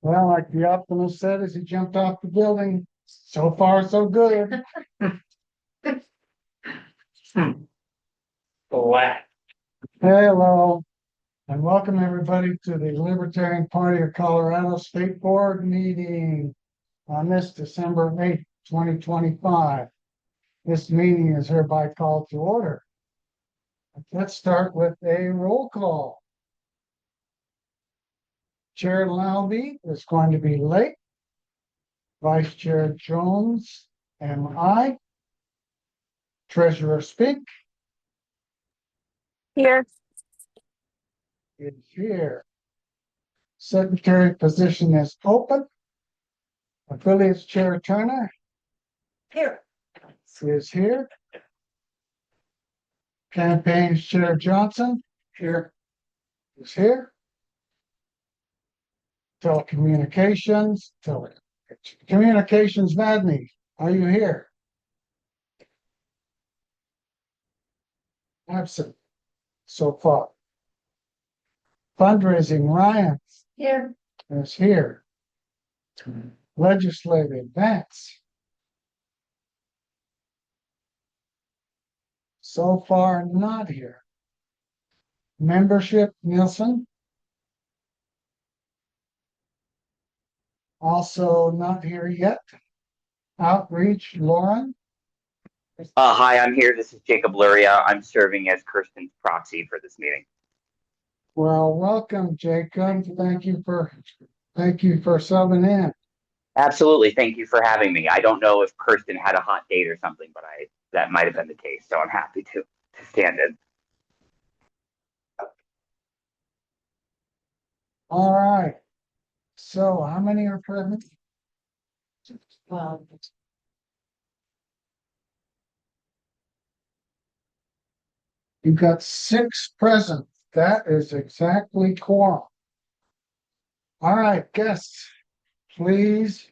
Well, like the optimist said as he jumped off the building, so far so good. Flat. Hello, and welcome everybody to the Libertarian Party of Colorado State Board meeting on this December 8th, 2025. This meeting is hereby called to order. Let's start with a roll call. Chair Lalby is going to be late. Vice Chair Jones and I. Treasurer Speak Here. is here. Secretary position is open. Affiliates Chair Turner Here. is here. Campaigns Chair Johnson Here. is here. Telecommunications Madney, are you here? Absent so far. Fundraising Ryan Here. is here. Legislative Vance. So far not here. Membership Nielsen. Also not here yet. Outreach Lauren. Hi, I'm here. This is Jacob Luria. I'm serving as Kirsten's proxy for this meeting. Well, welcome, Jacob. Thank you for subbing in. Absolutely. Thank you for having me. I don't know if Kirsten had a hot date or something, but that might have been the case. So I'm happy to stand in. All right. So how many are present? Well, You've got 6 present. That is exactly quorum. All right, guests, please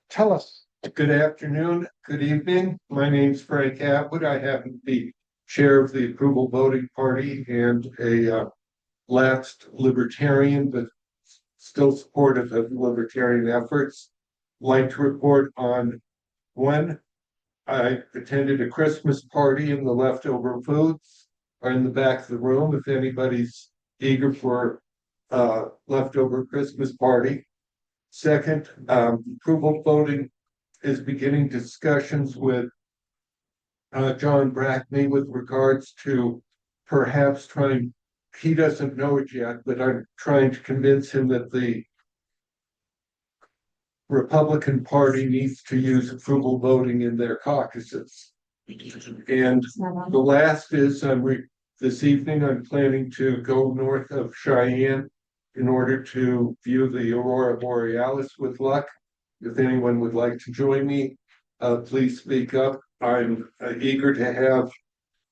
tell us. Good afternoon, good evening. My name's Frank Atwood. I happen to be chair of the Approval Voting Party and a lapsed libertarian, but still supportive of libertarian efforts. Like to report on one. I attended a Christmas party and the leftover foods are in the back of the room if anybody's eager for leftover Christmas party. Second, approval voting is beginning discussions with John Brackney with regards to perhaps trying, he doesn't know it yet, but I'm trying to convince him that the Republican Party needs to use approval voting in their caucuses. And the last is this evening I'm planning to go north of Cheyenne in order to view the Aurora Borealis with luck. If anyone would like to join me, please speak up. I'm eager to have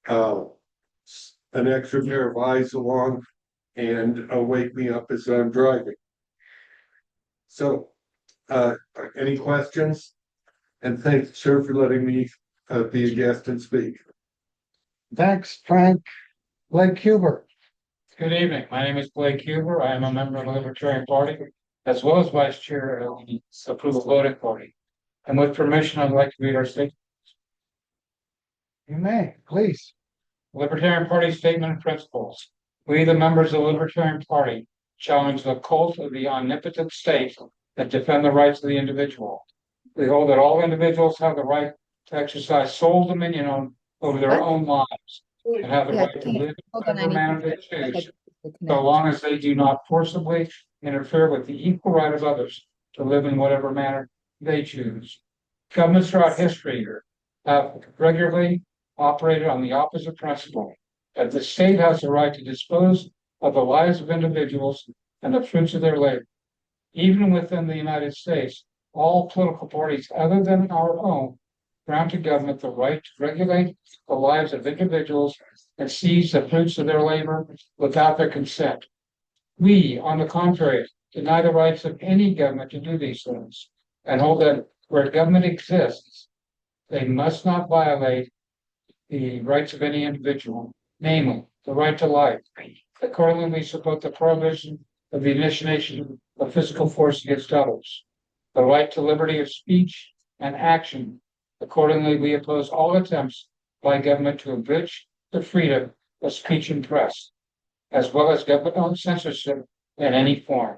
an extra pair of eyes along and wake me up as I'm driving. So, any questions? And thanks, sir, for letting me be a guest and speak. Thanks, Frank. Blake Huber. Good evening. My name is Blake Huber. I am a member of the Libertarian Party, as well as vice chair of the Approval Voting Party. And with permission, I'd like to read our statement. You may, please. Libertarian Party Statement of Principles. We, the members of the Libertarian Party, challenge the cult of the omnipotent state that defend the rights of the individual. We hold that all individuals have the right to exercise sole dominion over their own lives and have the right to live in whatever manner they choose, so long as they do not forcibly interfere with the equal right of others to live in whatever manner they choose. Governments throughout history have regularly operated on the opposite principle, that the state has the right to dispose of the lives of individuals and the fruits of their labor. Even within the United States, all political parties other than our own grant to government the right to regulate the lives of individuals and seize the fruits of their labor without their consent. We, on the contrary, deny the rights of any government to do these things and hold that where government exists, they must not violate the rights of any individual, namely the right to life. Accordingly, we support the prohibition of the initiation of physical force against others, the right to liberty of speech and action. Accordingly, we oppose all attempts by government to abridge the freedom of speech and press, as well as government-owned censorship in any form,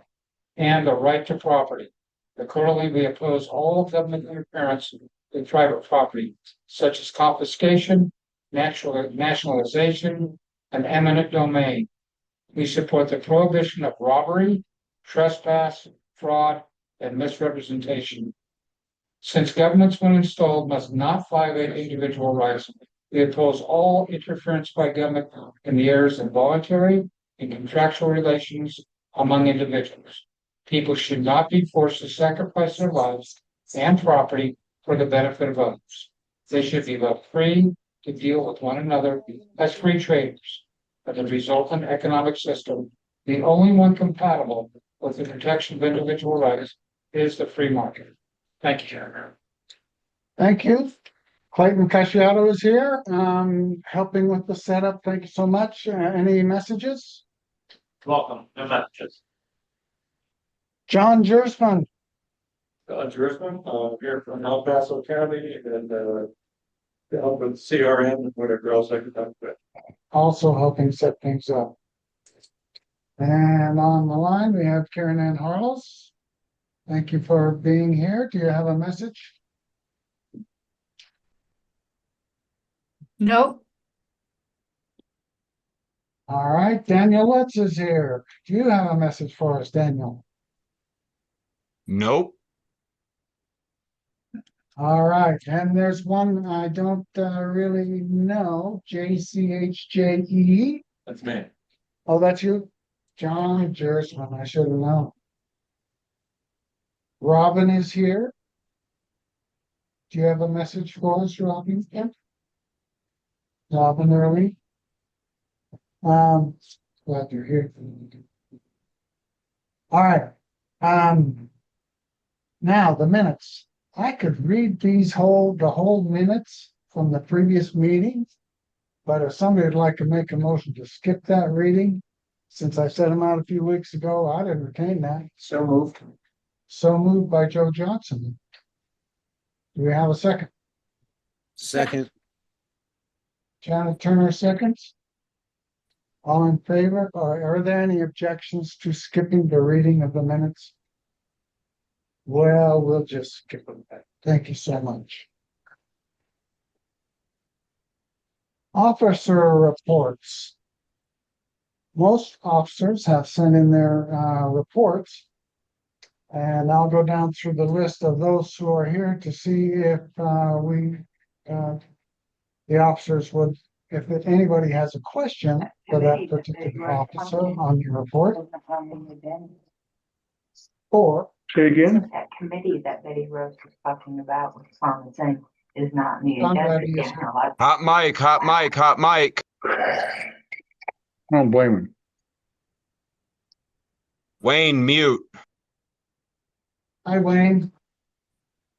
and the right to property. Accordingly, we oppose all government interference in private property, such as confiscation, nationalization, and eminent domain. We support the prohibition of robbery, trespass, fraud, and misrepresentation. Since governments, when installed, must not violate individual rights, we oppose all interference by government in the areas of voluntary and contractual relations among individuals. People should not be forced to sacrifice their lives and property for the benefit of others. They should be left free to deal with one another as free traders. But the resultant economic system, the only one compatible with the protection of individual rights, is the free market. Thank you, Chairman. Thank you. Clayton Casciato is here, helping with the setup. Thank you so much. Any messages? Welcome, no messages. John Jersman, Jerusalem, here from El Paso County and to help with CRM and whatever else I could help with. also helping set things up. And on the line, we have Karen Ann Harlos. Thank you for being here. Do you have a message? Nope. All right, Daniel Lutz is here. Do you have a message for us, Daniel? Nope. All right, and there's one I don't really know, JCHJE. That's me. Oh, that's you? John Jersman, I should have known. Robin is here. Do you have a message for us, Robin? Robin Early. Glad you're here. All right. Now the minutes. I could read the whole minutes from the previous meetings, but if somebody would like to make a motion to skip that reading, since I sent them out a few weeks ago, I'd entertain that. So moved. So moved by Joe Johnson. Do we have a second? Second. Janet Turner seconds. All in favor, or are there any objections to skipping the reading of the minutes? Well, we'll just skip them. Thank you so much. Officer reports. Most officers have sent in their reports. And I'll go down through the list of those who are here to see if the officers would, if anybody has a question for that particular officer on your report. Or Say again? That committee that Betty Rose was talking about with Farm thing is not needed. I'm glad he is. Hot mic, hot mic, hot mic. I don't blame him. Wayne, mute. Hi, Wayne.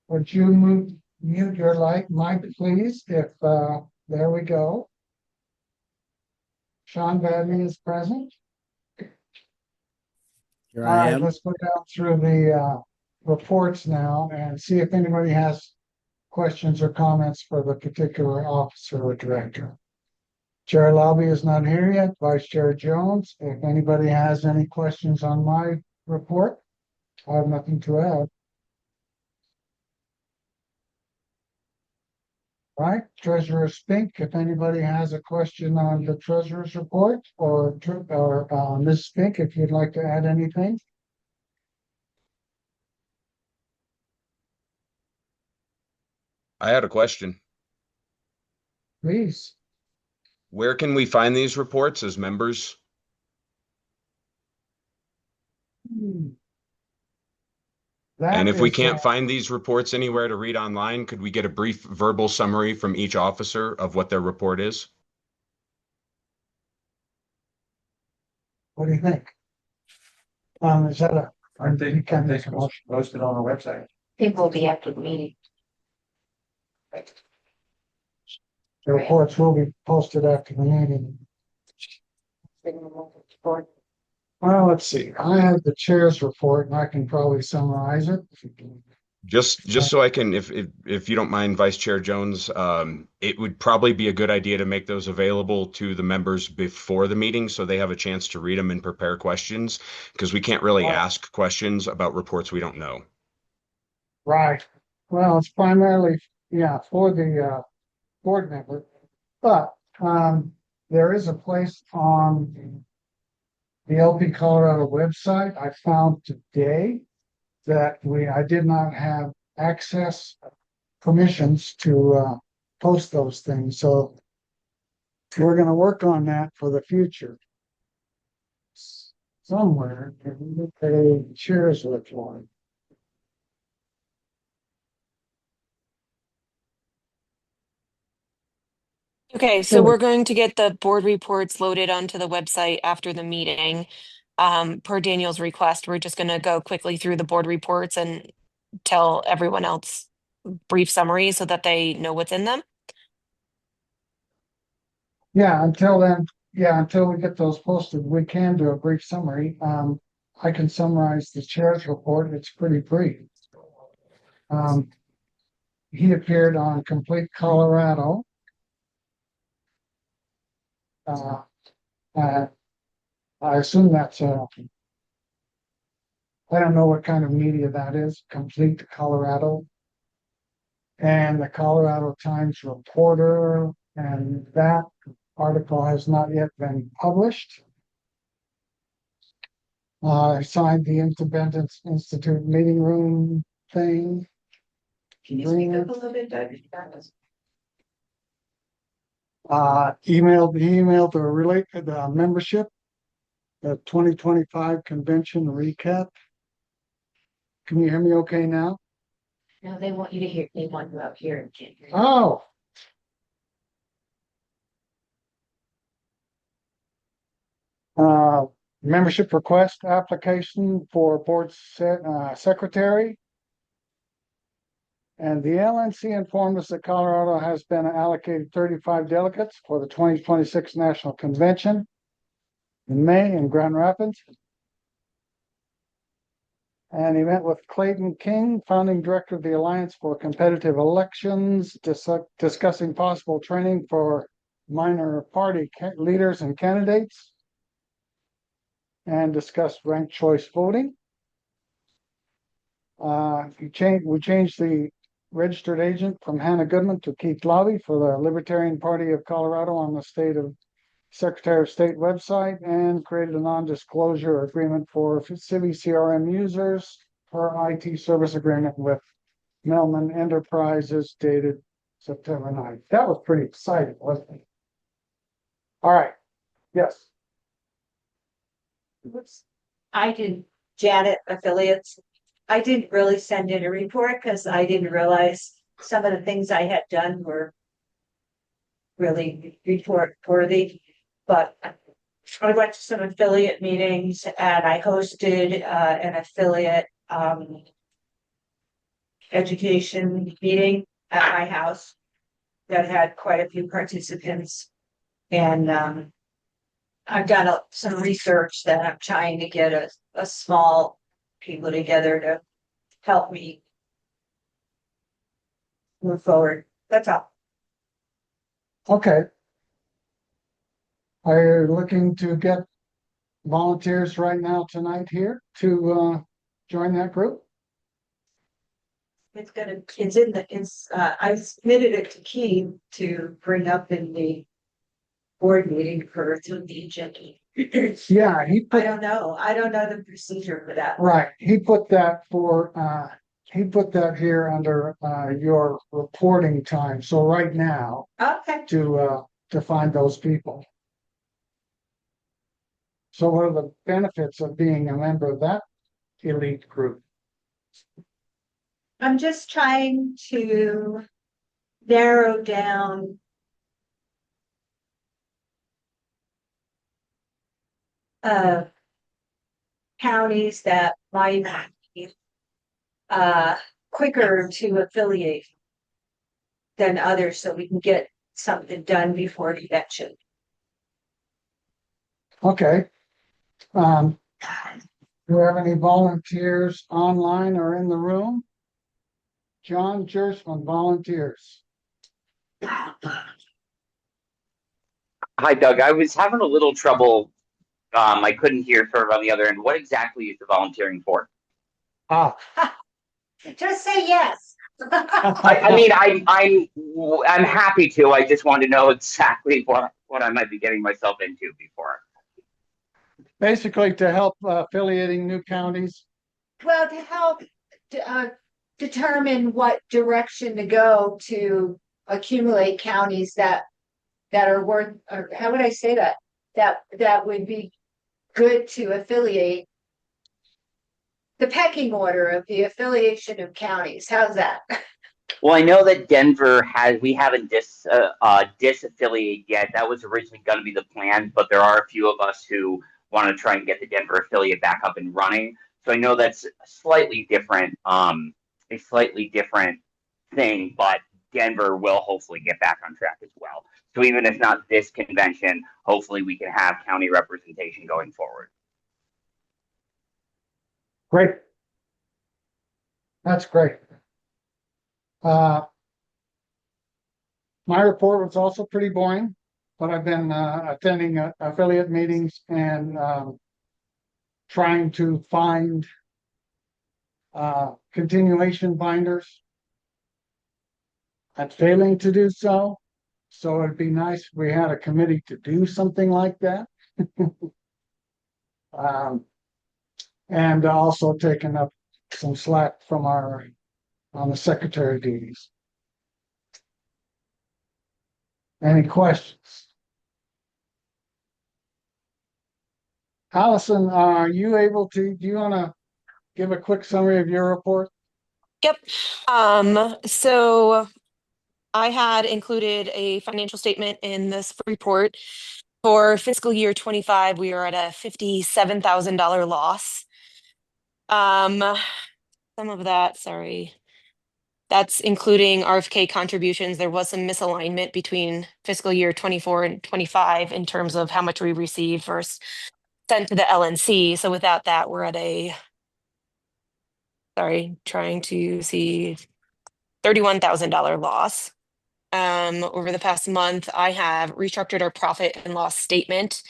Would you mute your mic, please? If there we go. Sean Badney is present. Here All I right, am. let's go down through the reports now and see if anybody has questions or comments for the particular officer or director. Chair Lobby is not here yet. Vice Chair Jones, if anybody has any questions on my report, I have nothing to add. Right, Treasurer Spink, if anybody has a question on the treasurer's report, or Ms. Spink, if you'd like to add anything. I had a question. Please. Where can we find these reports as members? And if we can't find these reports anywhere to read online, could we get a brief verbal summary from each officer of what their report is? What do you think? Is that a? Aren't they, You can't aren't they make a motion. posted on our website? It will be after the meeting. The reports will be posted after the meeting. Well, let's see, I have the chair's report and I can probably summarize it. Just so I can, if you don't mind, Vice Chair Jones, it would probably be a good idea to make those available to the members before the meeting so they have a chance to read them and prepare questions, because we can't really ask questions about reports we don't know. Right, well, it's primarily, yeah, for the board member, but there is a place on the LP Colorado website I found today that I did not have access permissions to post those things, so we're gonna work on that for the future. Somewhere, a chair's report. Okay, so Sure. we're going to get the board reports loaded onto the website after the meeting. Per Daniel's request, we're just gonna go quickly through the board reports and tell everyone else brief summary so that they know what's in them. Yeah, until we get those posted, we can do a brief summary. I can summarize the chair's report. It's pretty brief. He appeared on Complete Colorado. I assume that's I don't know what kind of media that is, Complete Colorado. And the Colorado Times Reporter, and that article has not yet been published. I signed the Independence Institute meeting room thing. Can you speak up a little bit, Doug? Emailed to relate to the membership, the 2025 convention recap. Can you hear me okay now? No, they want you to hear, they want you up here and can't hear you. Oh. Membership request application for board secretary. And the LNC informed us that Colorado has been allocated 35 delegates for the 2026 National Convention in May in Grand Rapids. And he met with Clayton King, founding director of the Alliance for Competitive Elections, discussing possible training for minor party leaders and candidates, and discussed ranked choice voting. We changed the registered agent from Hannah Goodman to Keith Lobby for the Libertarian Party of Colorado on the state of Secretary of State website, and created a non-disclosure agreement for Civi CRM users per IT service agreement with Melman Enterprises dated September 9th. That was pretty exciting, wasn't it? All right, yes. I did Janet affiliates. I didn't really send in a report because I didn't realize some of the things I had done were really report worthy. But I went to some affiliate meetings and I hosted an affiliate education meeting at my house that had quite a few participants. And I've done some research that I'm trying to get a small people together to help me move forward. That's all. Okay. Are you looking to get volunteers right now tonight here to join that group? I submitted it to Keith to bring up in the board meeting for the agenda. Yeah, I don't know the procedure for that. right, he put that here under your reporting time, so right now Okay. to find those people. So what are the benefits of being a member of that elite group? I'm just trying to narrow down counties that might be quicker to affiliate than others, so we can get something done before convention. Okay. Do we have any volunteers online or in the room? John Jersman volunteers. Hi, Doug. I was having a little trouble. I couldn't hear sort of on the other end. What exactly is the volunteering for? Ah, Just say yes. I mean, I'm happy to. I just want to know exactly what I might be getting myself into before. basically to help affiliating new counties. Well, to help determine what direction to go to accumulate counties that are worth, or how would I say that? That would be good to affiliate. The pecking order of the affiliation of counties. How's that? Well, I know that we haven't disaffiliated yet. That was originally going to be the plan, but there are a few of us who want to try and get the Denver affiliate back up and running. So I know that's a slightly different thing, but Denver will hopefully get back on track as well. So even if not this convention, hopefully we can have county representation going forward. Great. That's great. My report was also pretty boring, but I've been attending affiliate meetings and trying to find continuation binders. I'm failing to do so. So it'd be nice if we had a committee to do something like that. And also taking up some slack from on the secretary duties. Any questions? Allison, are you able to, do you want to give a quick summary of your report? Yep. So I had included a financial statement in this report. For fiscal year 25, we are at a $57,000 loss. Some of that, sorry, that's including RFK contributions. There was some misalignment between fiscal year 24 and 25 in terms of how much we received versus sent to the LNC. So without that, we're at a, sorry, trying to see $31,000 loss. Over the past month, I have restructured our profit and loss statement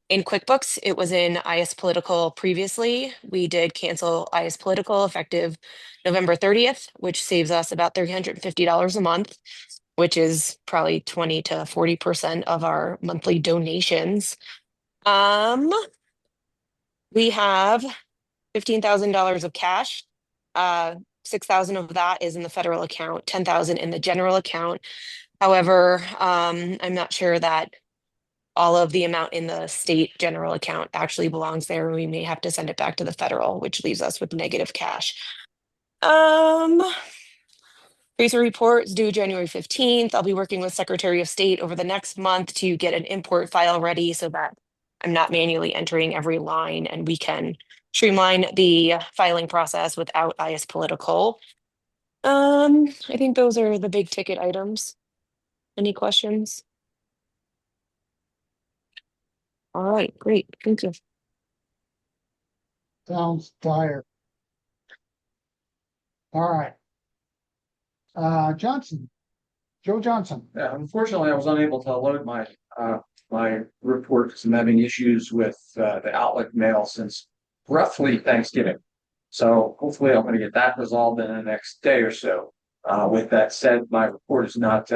in QuickBooks. It was in IS Political previously. We did cancel IS Political effective November 30th, which saves us about $350 a month, which is probably 20 to 40% of our monthly donations. We have $15,000 of cash. 6,000 of that is in the federal account, 10,000 in the general account. However, I'm not sure that all of the amount in the state general account actually belongs there. We may have to send it back to the federal, which leaves us with negative cash. Appraiser reports due January 15th. I'll be working with Secretary of State over the next month to get an import file ready so that I'm not manually entering every line and we can streamline the filing process without IS Political. I think those are the big ticket items. Any questions? All right, great. Thank you. Sounds dire. All right. Johnson, Joe Johnson. Yeah, unfortunately, I was unable to load my report because I'm having issues with the Outlook mail since roughly Thanksgiving. So hopefully I'm going to get that resolved in the next day or so. With that said, my report is not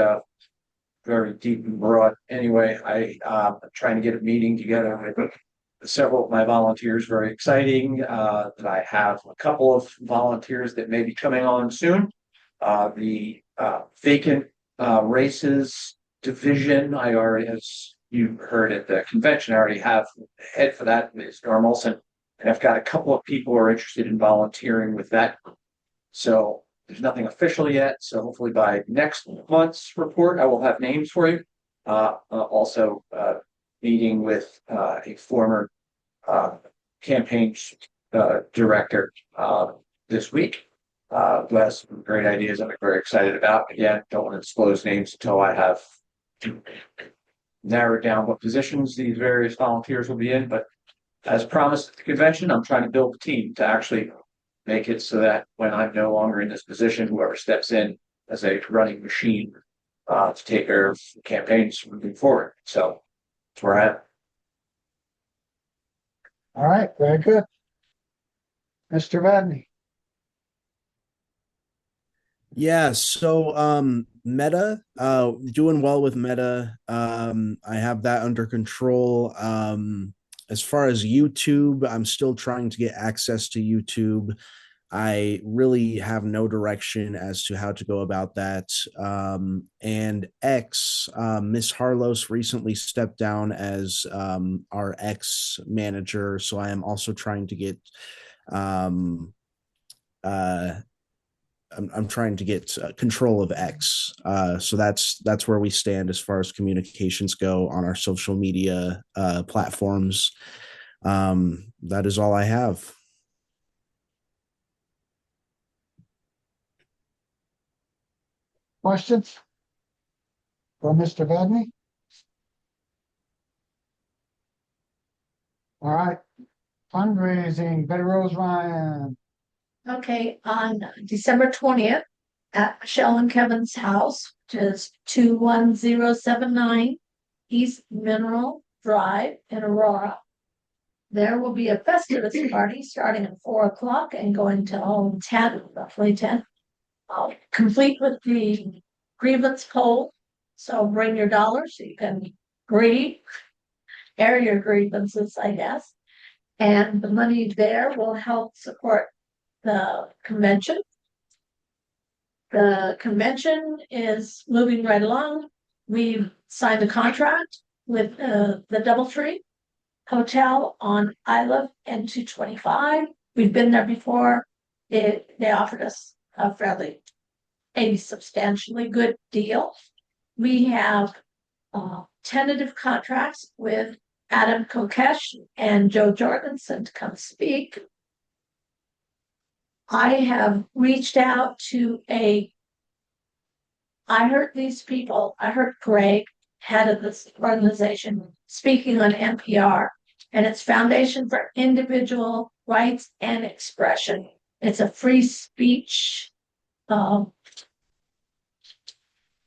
very deep and broad. Anyway, I'm trying to get a meeting together with several of my volunteers. Very exciting that I have a couple of volunteers that may be coming on soon. The vacant races division, I already, as you heard at the convention, I already have a head for that, Ms. Normalson. And I've got a couple of people who are interested in volunteering with that. So there's nothing official yet. So hopefully by next month's report, I will have names for you. Also meeting with a former campaign director this week. Who has some great ideas I'm very excited about. Again, don't want to disclose names until I have narrowed down what positions these various volunteers will be in, but as promised at the convention, I'm trying to build a team to actually make it so that when I'm no longer in this position, whoever steps in as a running machine to take care of campaigns moving forward. So that's where I am. All right, very good. Mr. Vadney. Yeah, so Meta, doing well with Meta. I have that under control. As far as YouTube, I'm still trying to get access to YouTube. I really have no direction as to how to go about that. And X, Miss Harlos recently stepped down as our X manager, so I am also trying to get I'm trying to get control of X. So that's where we stand as far as communications go on our social media platforms. That is all I have. Questions for Mr. Vadney? All right, fundraising, Betty Rose Ryan. Okay, on December 20th at Michelle and Kevin's house, which is 21079 East Mineral Drive in Aurora. There will be a Festivus party starting at 4 o'clock and going till 10, roughly 10. Complete with the grievance poll. So bring your dollars so you can air your grievances, I guess. And the money there will help support the convention. The convention is moving right along. We've signed a contract with the DoubleTree Hotel on Isla N225. We've been there before. They offered us a substantially good deal. We have tentative contracts with Adam Kokesh and Joe Jorgensen to come speak. I have reached out to I heard these people, I heard Greg, head of this organization, speaking on NPR, and it's Foundation for Individual Rights and Expression. It's a free speech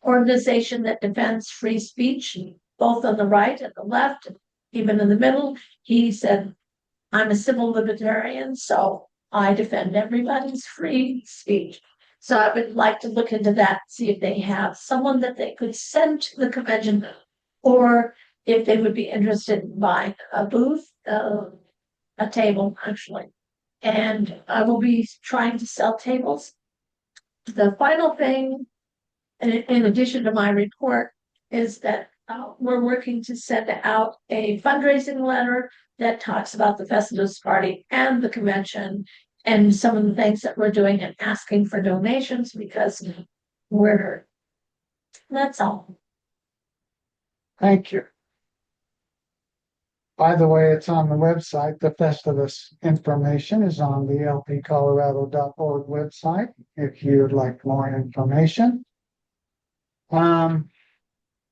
organization that defends free speech, both on the right and the left, even in the middle. He said, I'm a civil libertarian, so I defend everybody's free speech. So I would like to look into that, see if they have someone that they could send to the convention, or if they would be interested in buying a booth, a table, actually. And I will be trying to sell tables. The final thing, in addition to my report, is that we're working to send out a fundraising letter that talks about the Festivus party and the convention and some of the things that we're doing and asking for donations because that's all. Thank you. By the way, it's on the website. The Festivus information is on the lpcolorado.org website if you'd like more information.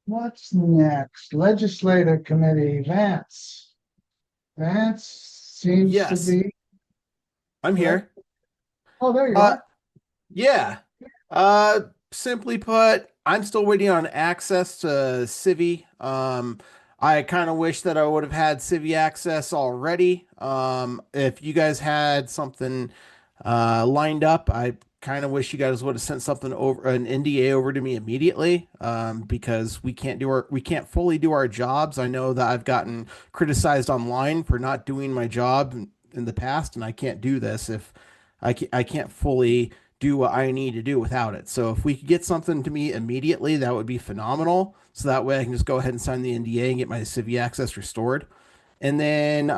What's next? Legislative Committee, Vance. Vance seems to be. I'm here. Oh, there you are. Yeah. Simply put, I'm still waiting on access to Civi. I kind of wish that I would have had Civi access already. If you guys had something lined up, I kind of wish you guys would have sent something over, an NDA over to me immediately, because we can't fully do our jobs. I know that I've gotten criticized online for not doing my job in the past, and I can't do this if I can't fully do what I need to do without it. So if we could get something to me immediately, that would be phenomenal. So that way I can just go ahead and sign the NDA and get my Civi access restored. And then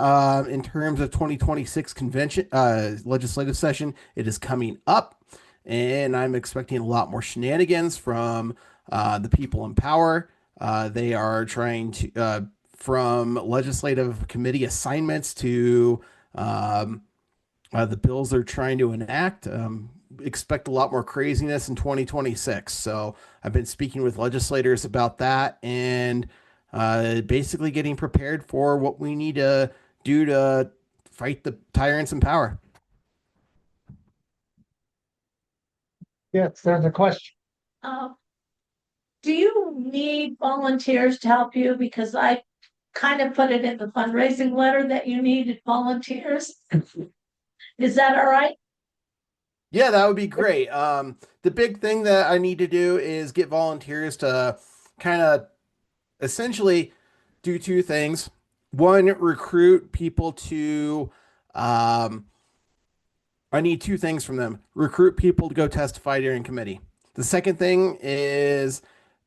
in terms of 2026 convention legislative session, it is coming up, and I'm expecting a lot more shenanigans from the people in power. They are trying to from legislative committee assignments to the bills they're trying to enact. Expect a lot more craziness in 2026. So I've been speaking with legislators about that and basically getting prepared for what we need to do to fight the tyrants in power? Yes, there's a question. Uh, do you need volunteers to help you? Because I kind of put it in the fundraising letter that you needed volunteers. Is that all right? Yeah, that would be great. The big thing that I need to do is get volunteers to kind of essentially do two things. One, recruit people to, I need two things from them. Recruit people to go testify during committee. The second thing is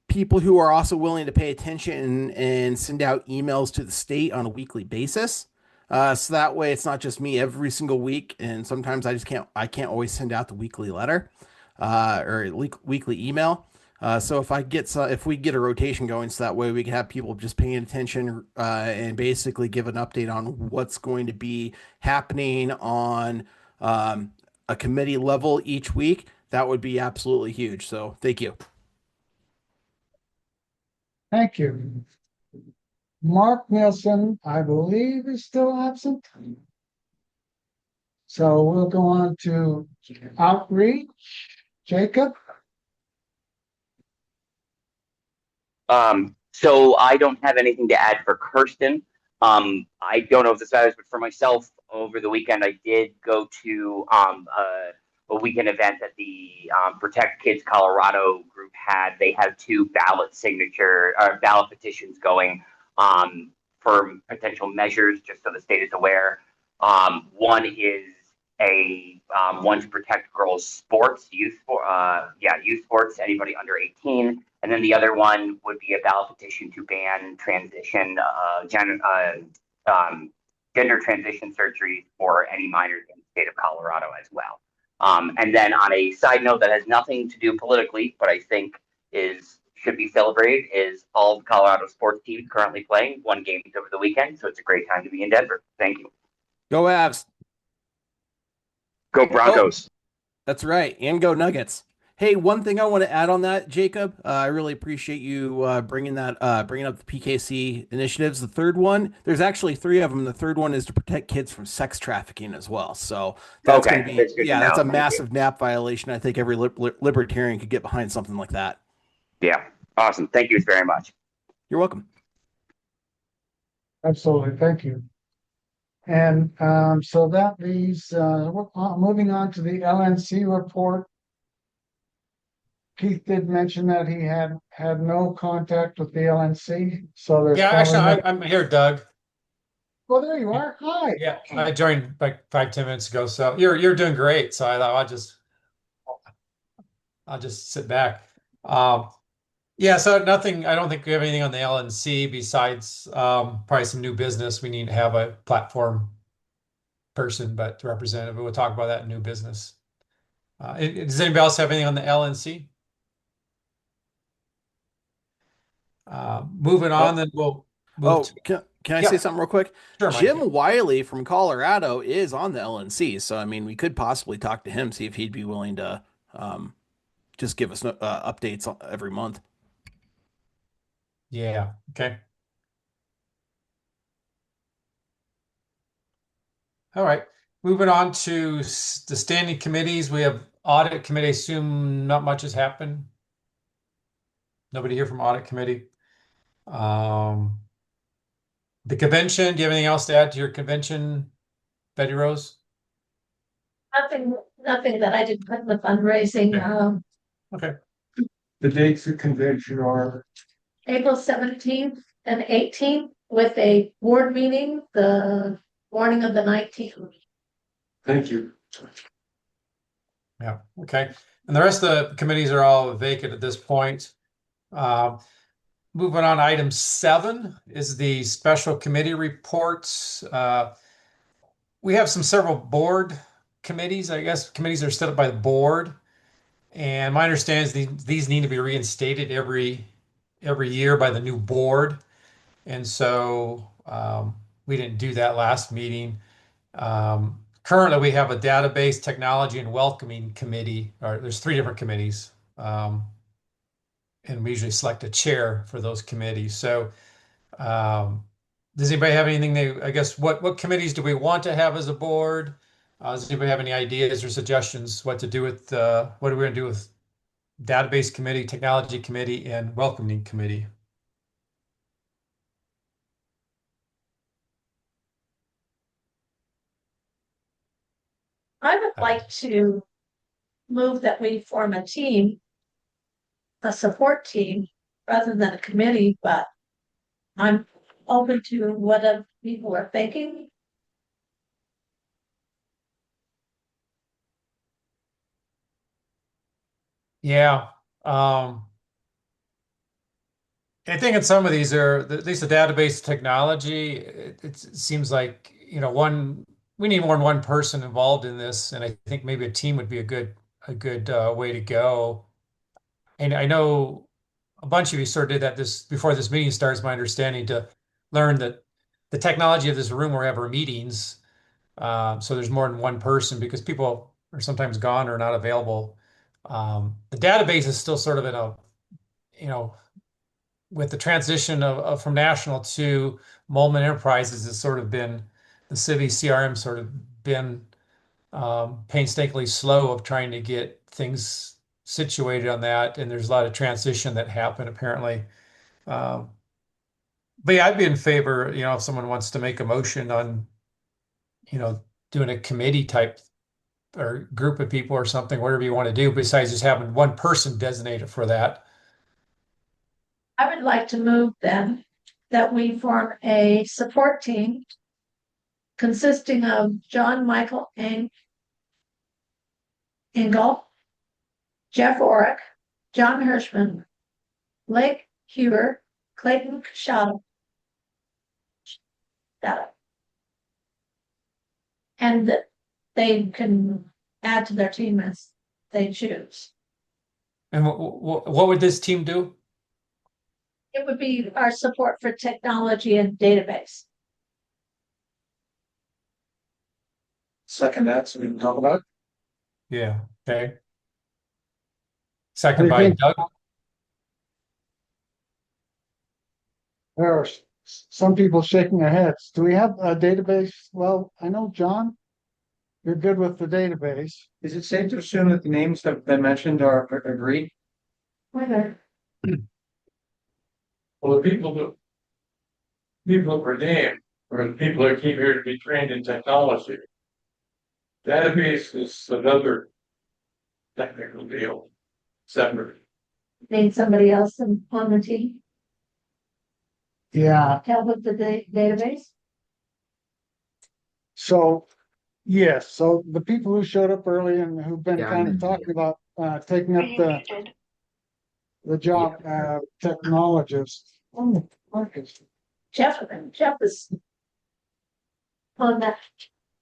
people who are also willing to pay attention and send out emails to the state on a weekly basis. So that way it's not just me every single week. And sometimes I can't always send out the weekly letter, or weekly email. So if we get a rotation going, so that way we can have people just paying attention, and basically give an update on what's going to be happening on, a committee level each week, that would be absolutely huge. So thank you. Thank you. Mark Nielsen, I believe, is still absent. So we'll go on to outreach. Jacob? So I don't have anything to add for Kirsten. I don't know if this matters, but for myself, over the weekend, I did go to a weekend event that the Protect Kids Colorado group had. They have two ballot petitions going for potential measures, just so the state is aware. One is one to protect girls' sports, youth sports, anybody under 18. And then the other one would be a ballot petition to ban gender transition surgery for any minors in the state of Colorado as well. And then on a side note that has nothing to do politically, but I think should be celebrated, is all of Colorado sports teams currently playing. One game over the weekend, so it's a great time to be in Denver. Thank you. Go Avs. Go Broncos. That's right. And go Nuggets. Hey, one thing I want to add on that, Jacob, I really appreciate you bringing up the PKC initiatives. The third one, there's actually three of them. The third one is to protect kids from sex trafficking as well. So that's going to be, that's a massive NAP violation. I think every libertarian could get behind something like that. Yeah. Awesome. Thank you very much. You're welcome. Absolutely. Thank you. And so that leaves, moving on to the LNC report. Keith did mention that he had no contact with the LNC, so there's I'm here, Doug. Well, there you are. Hi. Yeah, I joined like 5-10 minutes ago. So you're doing great. So I thought I'll just sit back. Yeah, so nothing. I don't think we have anything on the LNC besides probably some new business. We need to have a platform person, but representative. We'll talk about that in new business. Does anybody else have anything on the LNC? Moving on, then we'll move can I say something real quick? Sure, Jim Mike. Wiley from Colorado is on the LNC, so I mean, we could possibly talk to him, see if he'd be willing to just give us updates every month. Yeah. Okay. All right. Moving on to the standing committees. We have audit committee. I assume not much has happened. Nobody here from audit committee. The convention. Do you have anything else to add to your convention, Betty Rose? Nothing that I didn't put in the fundraising. Okay. The dates of convention are April 17th and 18th with a board meeting the morning of the 19th. Thank you. Yeah. Okay. And the rest of the committees are all vacant at this point. Moving on, item 7 is the special committee reports. We have several board committees. I guess committees are set up by the board. And my understanding is these need to be reinstated every year by the new board. And so we didn't do that last meeting. Currently, we have a database, technology, and welcoming committee. There's 3 different committees. And we usually select a chair for those committees. So does anybody have anything I guess, what committees do we want to have as a board? Does anybody have any ideas or suggestions what to do with, what are we gonna do with database committee, technology committee, and welcoming committee? I would like to move that we form a team, a support team, rather than a committee, but I'm open to what other people are thinking. Yeah. I think in some of these are, at least the database technology, it seems like, we need more than one person involved in this. And I think maybe a team would be a good way to go. And I know a bunch of you sort of did that before this meeting starts, my understanding, to learn that the technology of this room where we have our meetings. So there's more than one person because people are sometimes gone or not available. The database is still sort of in a, with the transition of from national to Molman Enterprises has sort of been the Civi CRM sort of been painstakingly slow of trying to get things situated on that, and there's a lot of transition that happened apparently. Um, but yeah, I'd be in favor, if someone wants to make a motion on, doing a committee type or group of people or something, whatever you want to do, besides just having one person designated for that. I would like to move then that we form a support team consisting of John Michael Engel, Jeff Orrick, John Hirschman, Blake Huber, Clayton Kashada. And that they can add to their team as they choose. And what would this team do? It would be our support for technology and database. Second that, so we can talk about it. Yeah, okay. What do Second you by think? Doug. There are some people shaking their heads. Do we have a database? Well, I know, John, you're good with the database. Is it safe to assume that the names that have been mentioned are agreed? Whether Well, the people that were named are the people that came here to be trained in technology. Database is another technical deal, separate. need somebody else on the team, Yeah, help with the database. so, yes, so the people who showed up early and who've been Yeah, kind of talking about taking up the job, technologist. Oh, Marcus. Jeff is on that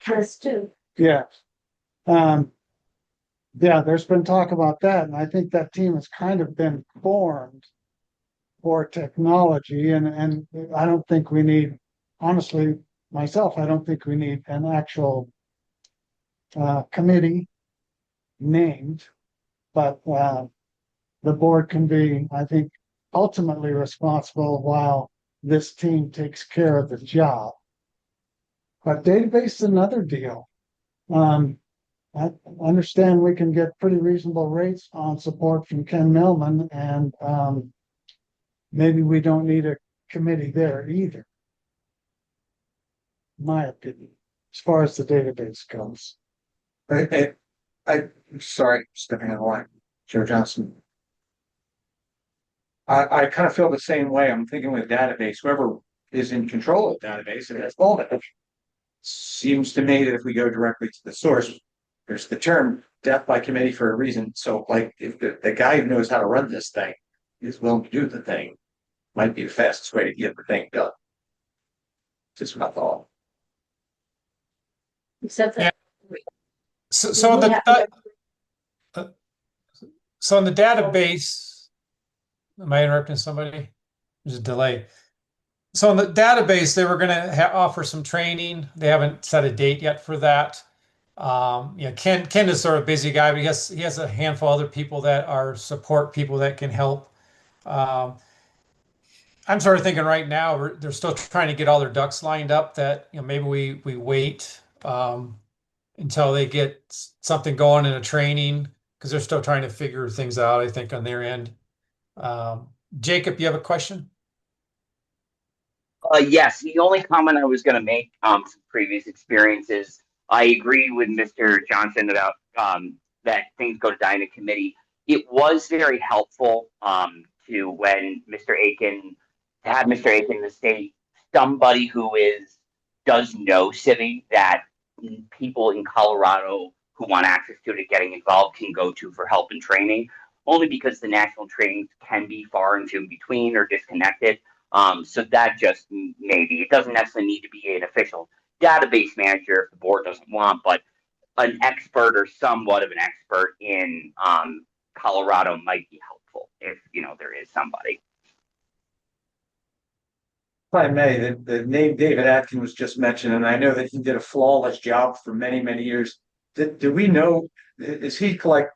list too. Yeah. Yeah, there's been talk about that, and I think that team has kind of been formed for technology, and I don't think we need, honestly, myself, I don't think we need an actual committee named, but the board can be, I think, ultimately responsible while this team takes care of the job. But database is another deal. I understand we can get pretty reasonable rates on support from Ken Millman, and maybe we don't need a committee there either. My opinion, as far as the database goes. I'm sorry, stepping out of line, Joe Johnson. I kind of feel the same way. I'm thinking with database, whoever is in control of the database, and that's Molman. Seems to me that if we go directly to the source, there's the term death by committee for a reason. So like if the guy who knows how to run this thing is willing to do the thing, might be the fastest way to get the thing done. Just my thought. Except that. So on the database, am I interrupting somebody? There's a delay. So in the database, they were going to offer some training. They haven't set a date yet for that. Ken is sort of a busy guy, but he has a handful of other people that are support people that can help. I'm sort of thinking right now, they're still trying to get all their ducks lined up that, maybe we wait until they get something going in a training because they're still trying to figure things out, I think, on their end. Jacob, you have a question? Yes, the only comment I was going to make from previous experiences, I agree with Mr. Johnson about that things go to Dyna committee. It was very helpful to when Mr. Aiken, to have Mr. Aiken in the state, somebody who does know Civi that people in Colorado who want access to it getting involved can go to for help and training, only because the national trainings can be far and few in between or disconnected. So that just maybe it doesn't necessarily need to be an official database manager if the board doesn't want, but an expert or somewhat of an expert in Colorado might be helpful if there is somebody. If I may, the name David Atkin was just mentioned, and I know that he did a flawless job for many, many years. Do we know, is he like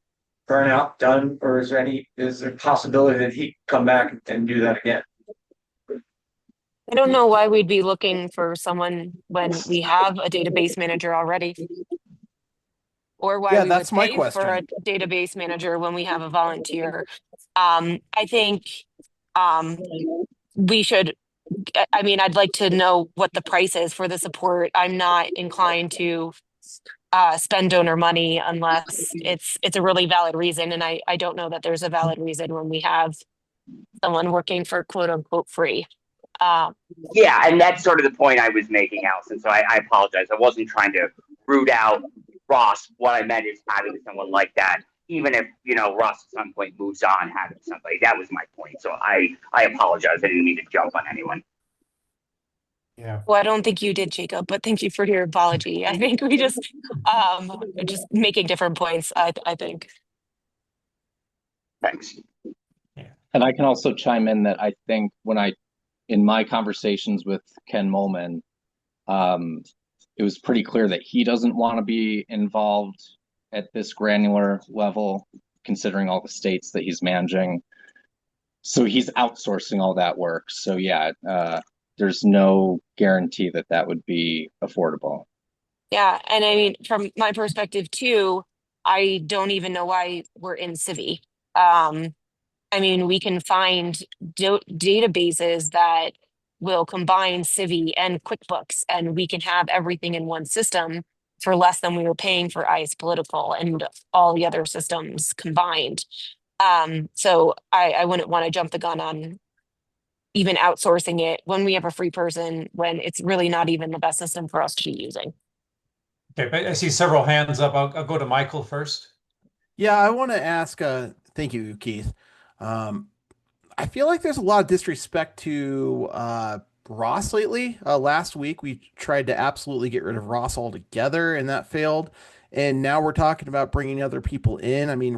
burnout done, or is there a possibility that he come back and do that again? I don't know why we'd be looking for someone when we have a database manager already. Or why Yeah, we that's would my pay for a question. database manager when we have a volunteer. I think we should, I mean, I'd like to know what the price is for the support. I'm not inclined to spend donor money unless it's a really valid reason. And I don't know that there's a valid reason when we have someone working for quote unquote free. Yeah, and that's sort of the point I was making, Allison. So I apologize. I wasn't trying to root out Ross. What I meant is having someone like that, even if Ross at some point moves on, having somebody. That was my point. So I apologize. I didn't mean to jump on anyone. Yeah. Well, I don't think you did, Jacob, but thank you for your apology. I think we just making different points, I think. Thanks. And I can also chime in that I think in my conversations with Ken Molman, it was pretty clear that he doesn't want to be involved at this granular level, considering all the states that he's managing. So he's outsourcing all that work. So yeah, there's no guarantee that would be affordable. Yeah, and I mean, from my perspective too, I don't even know why we're in Civi. I mean, we can find databases that will combine Civi and QuickBooks, and we can have everything in one system for less than we were paying for ICE Political and all the other systems combined. So I wouldn't want to jump the gun on even outsourcing it when we have a free person, when it's really not even the best system for us to be using. Okay, but I see several hands up. I'll go to Michael first. Yeah, I want to ask, thank you, Keith. I feel like there's a lot of disrespect to Ross lately. Last week, we tried to absolutely get rid of Ross altogether, and that failed. And now we're talking about bringing other people in. I mean,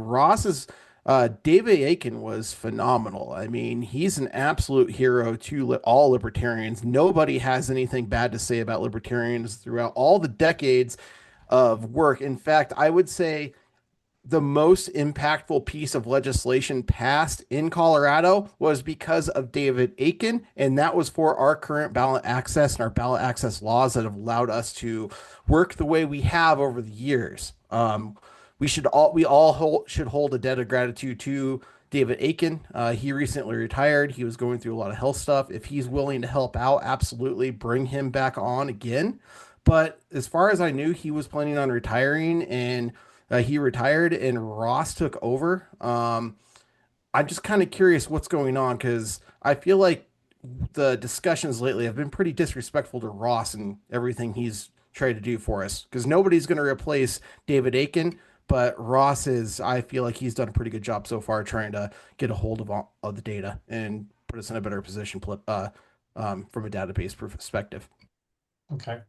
David Aiken was phenomenal. I mean, he's an absolute hero to all libertarians. Nobody has anything bad to say about libertarians throughout all the decades of work. In fact, I would say the most impactful piece of legislation passed in Colorado was because of David Aiken, and that was for our current ballot access and our ballot access laws that have allowed us to work the way we have over the years. We should hold a debt of gratitude to David Aiken. He recently retired. He was going through a lot of health stuff. If he's willing to help out, absolutely bring him back on again. But as far as I knew, he was planning on retiring, and he retired and Ross took over. I'm just kind of curious what's going on, because I feel like the discussions lately have been pretty disrespectful to Ross and everything he's tried to do for us, because nobody's going to replace David Aiken, but Ross I feel like he's done a pretty good job so far trying to get a hold of the data and put us in a better position from a database perspective. Okay.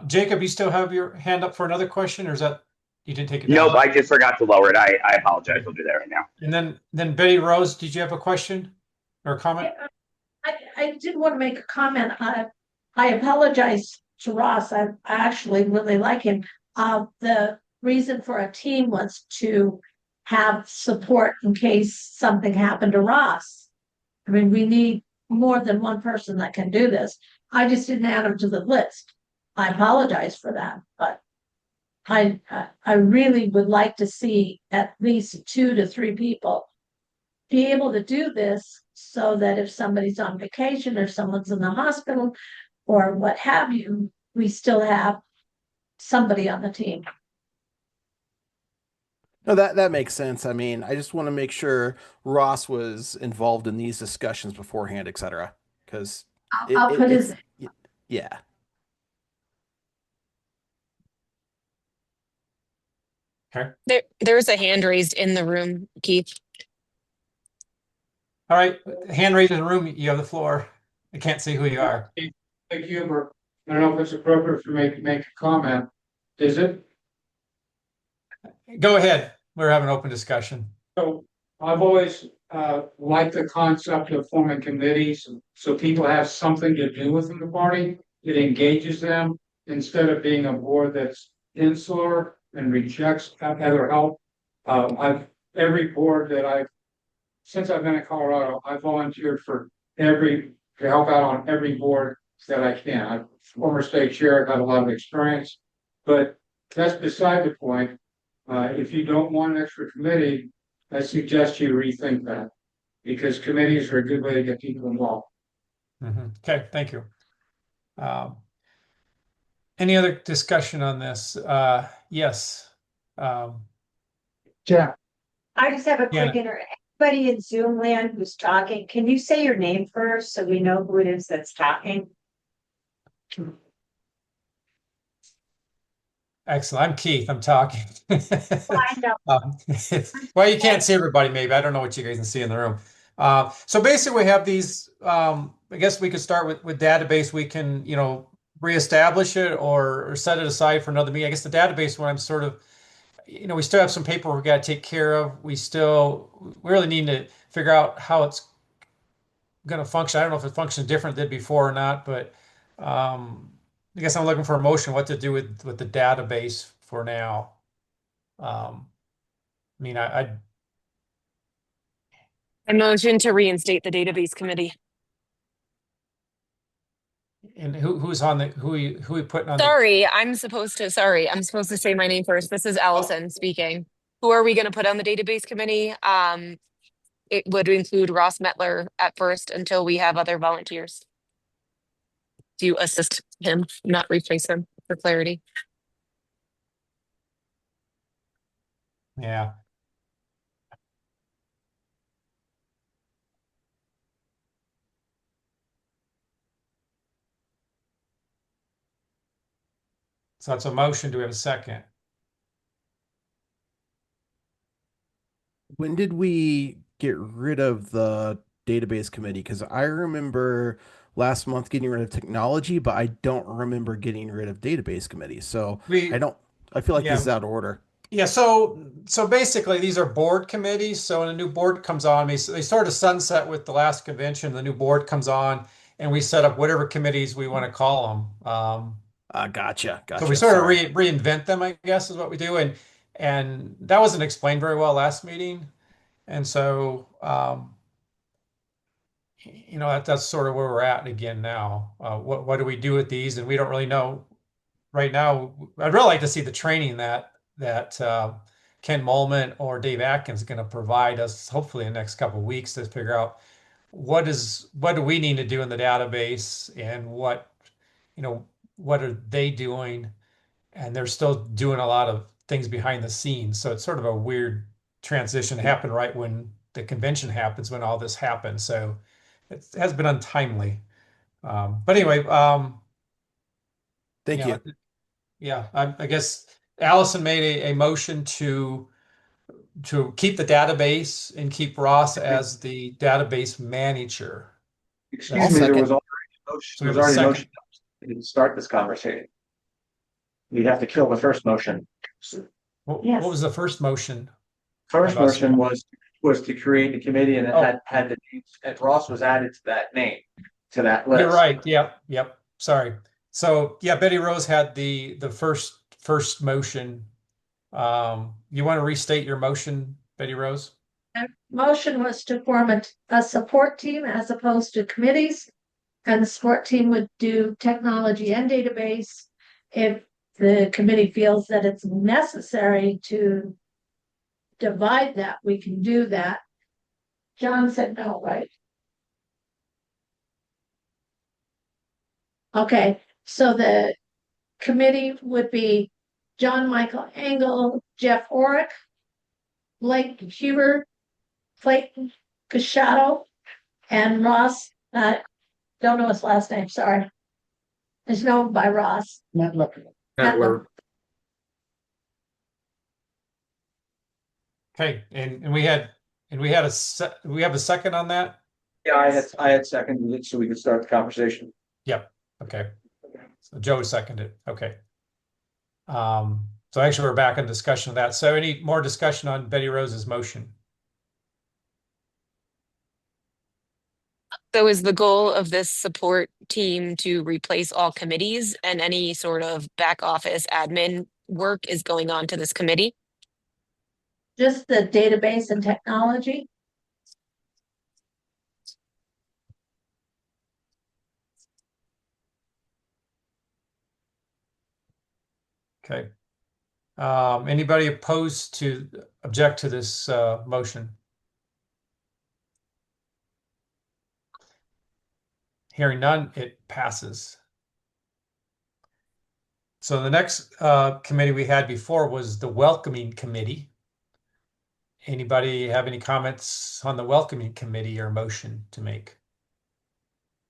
Jacob, you still have your hand up for another question, or is that you didn't take it down? Nope, I just forgot to lower it. I apologize. We'll do that right now. And then Betty Rose, did you have a question or a comment? I did want to make a comment. I apologize to Ross. I actually really like him. The reason for a team was to have support in case something happened to Ross. I mean, we more than one person that can do this. I just didn't add them to the list. I apologize for that, but I really would like to see at least 2 to 3 people be able to do this so that if somebody's on vacation or someone's in the hospital or what have you, we still have somebody on the team. No, that makes sense. I mean, I just want to make sure Ross was involved in these discussions beforehand, etc. Because I'll put his, yeah. Okay. There's a hand raised in the room, Keith. All right. Hand raised in the room. You have the floor. I can't see who you are. Thank you, Hubert. I don't know if it's appropriate for me to make a comment. Is it? Go ahead. We're having an open discussion. So I've always liked the concept of forming committees so people have something to do within the party. It engages them instead of being a board that's insular and rejects other help. Every board that since I've been in Colorado, I volunteered to help out on every board that I can. I'm former state chair, I've got a lot of experience, but that's beside the point. If you don't want an extra committee, I suggest you rethink that because committees are a good way to get people involved. Okay, thank you. Any other discussion on this? Yes. Jack, I just have a quick Anybody in Zoom land who's talking, can you say your name first so we know who it is that's talking? Excellent. I'm Keith. I'm talking. I know. Well, you can't see everybody, maybe. I don't know what you guys can see in the room. So basically we have these, I guess we could start with database. We can, reestablish it or set it aside for another meeting. I guess the database one, I'm sort of, we still have some paperwork we got to take care of. We really need to figure out how it's going to function. I don't know if it functions different than before or not, but I guess I'm looking for a motion what to do with the database for now. I motion to reinstate the database committee. And who's on who we putting on? Sorry, I'm supposed to say my name first. This is Allison speaking. Who are we going to put on the database committee? It would include Ross Metler at first until we have other volunteers to assist him, not replace him, for clarity. Yeah. So that's a motion. Do we have a second? When did we get rid of the database committee? Because I remember last month getting rid of technology, but I don't remember getting rid of database committee. So I feel like this is out of order. Yeah, so basically these are board committees. So when a new board comes on, they sort of sunset with the last convention, the new board comes on and we set up whatever committees we want to call them. Gotcha. So we sort of reinvent them, I guess, is what we do. And that wasn't explained very well last meeting. And so, that's sort of where we're at again now. What do we do with these? And we don't really know right now. I'd really like to see the training that Ken Molman or Dave Atkins is going to provide us, hopefully in the next couple of weeks, to figure out what do we need to do in the database and what are they doing? And they're still doing a lot of things behind the scenes. So it's sort of a weird transition to happen right when the convention happens, when all this happens. So it has been untimely. But anyway, thank you. Yeah, I guess Allison made a motion to keep the database and keep Ross as the database manager. Excuse me, there was already a motion. We didn't start this conversation. We'd have to kill the first motion. What was the first motion? First motion was to create the committee, and it had the names, and Ross was added to that name, to that list. You're right. Yep. Sorry. So yeah, Betty Rose had the first motion. You want to restate your motion, Betty Rose? Motion was to form a support team as opposed to committees. And the support team would do technology and database. If the committee feels that it's necessary to divide that, we can do that. John said no, right? Okay, so the committee would be John Michael Engel, Jeff Orrick, Blake Huber, Clayton Casciato, and Ross, don't know his last name, sorry. It's known by Ross. Not looking. Etler. Okay, and we have a second on that? Yeah, I had seconded it so we could start the conversation. Yep, okay. So Joe seconded, okay. So actually we're back in discussion of that. So any more discussion on Betty Rose's motion? So is the goal of this support team to replace all committees, and any sort of back office admin work is going on to this committee? Just the database and technology. Okay. Anybody opposed to object to this motion? Hearing none, it passes. So the next committee we had before was the welcoming committee. Anybody have any comments on the welcoming committee or motion to make?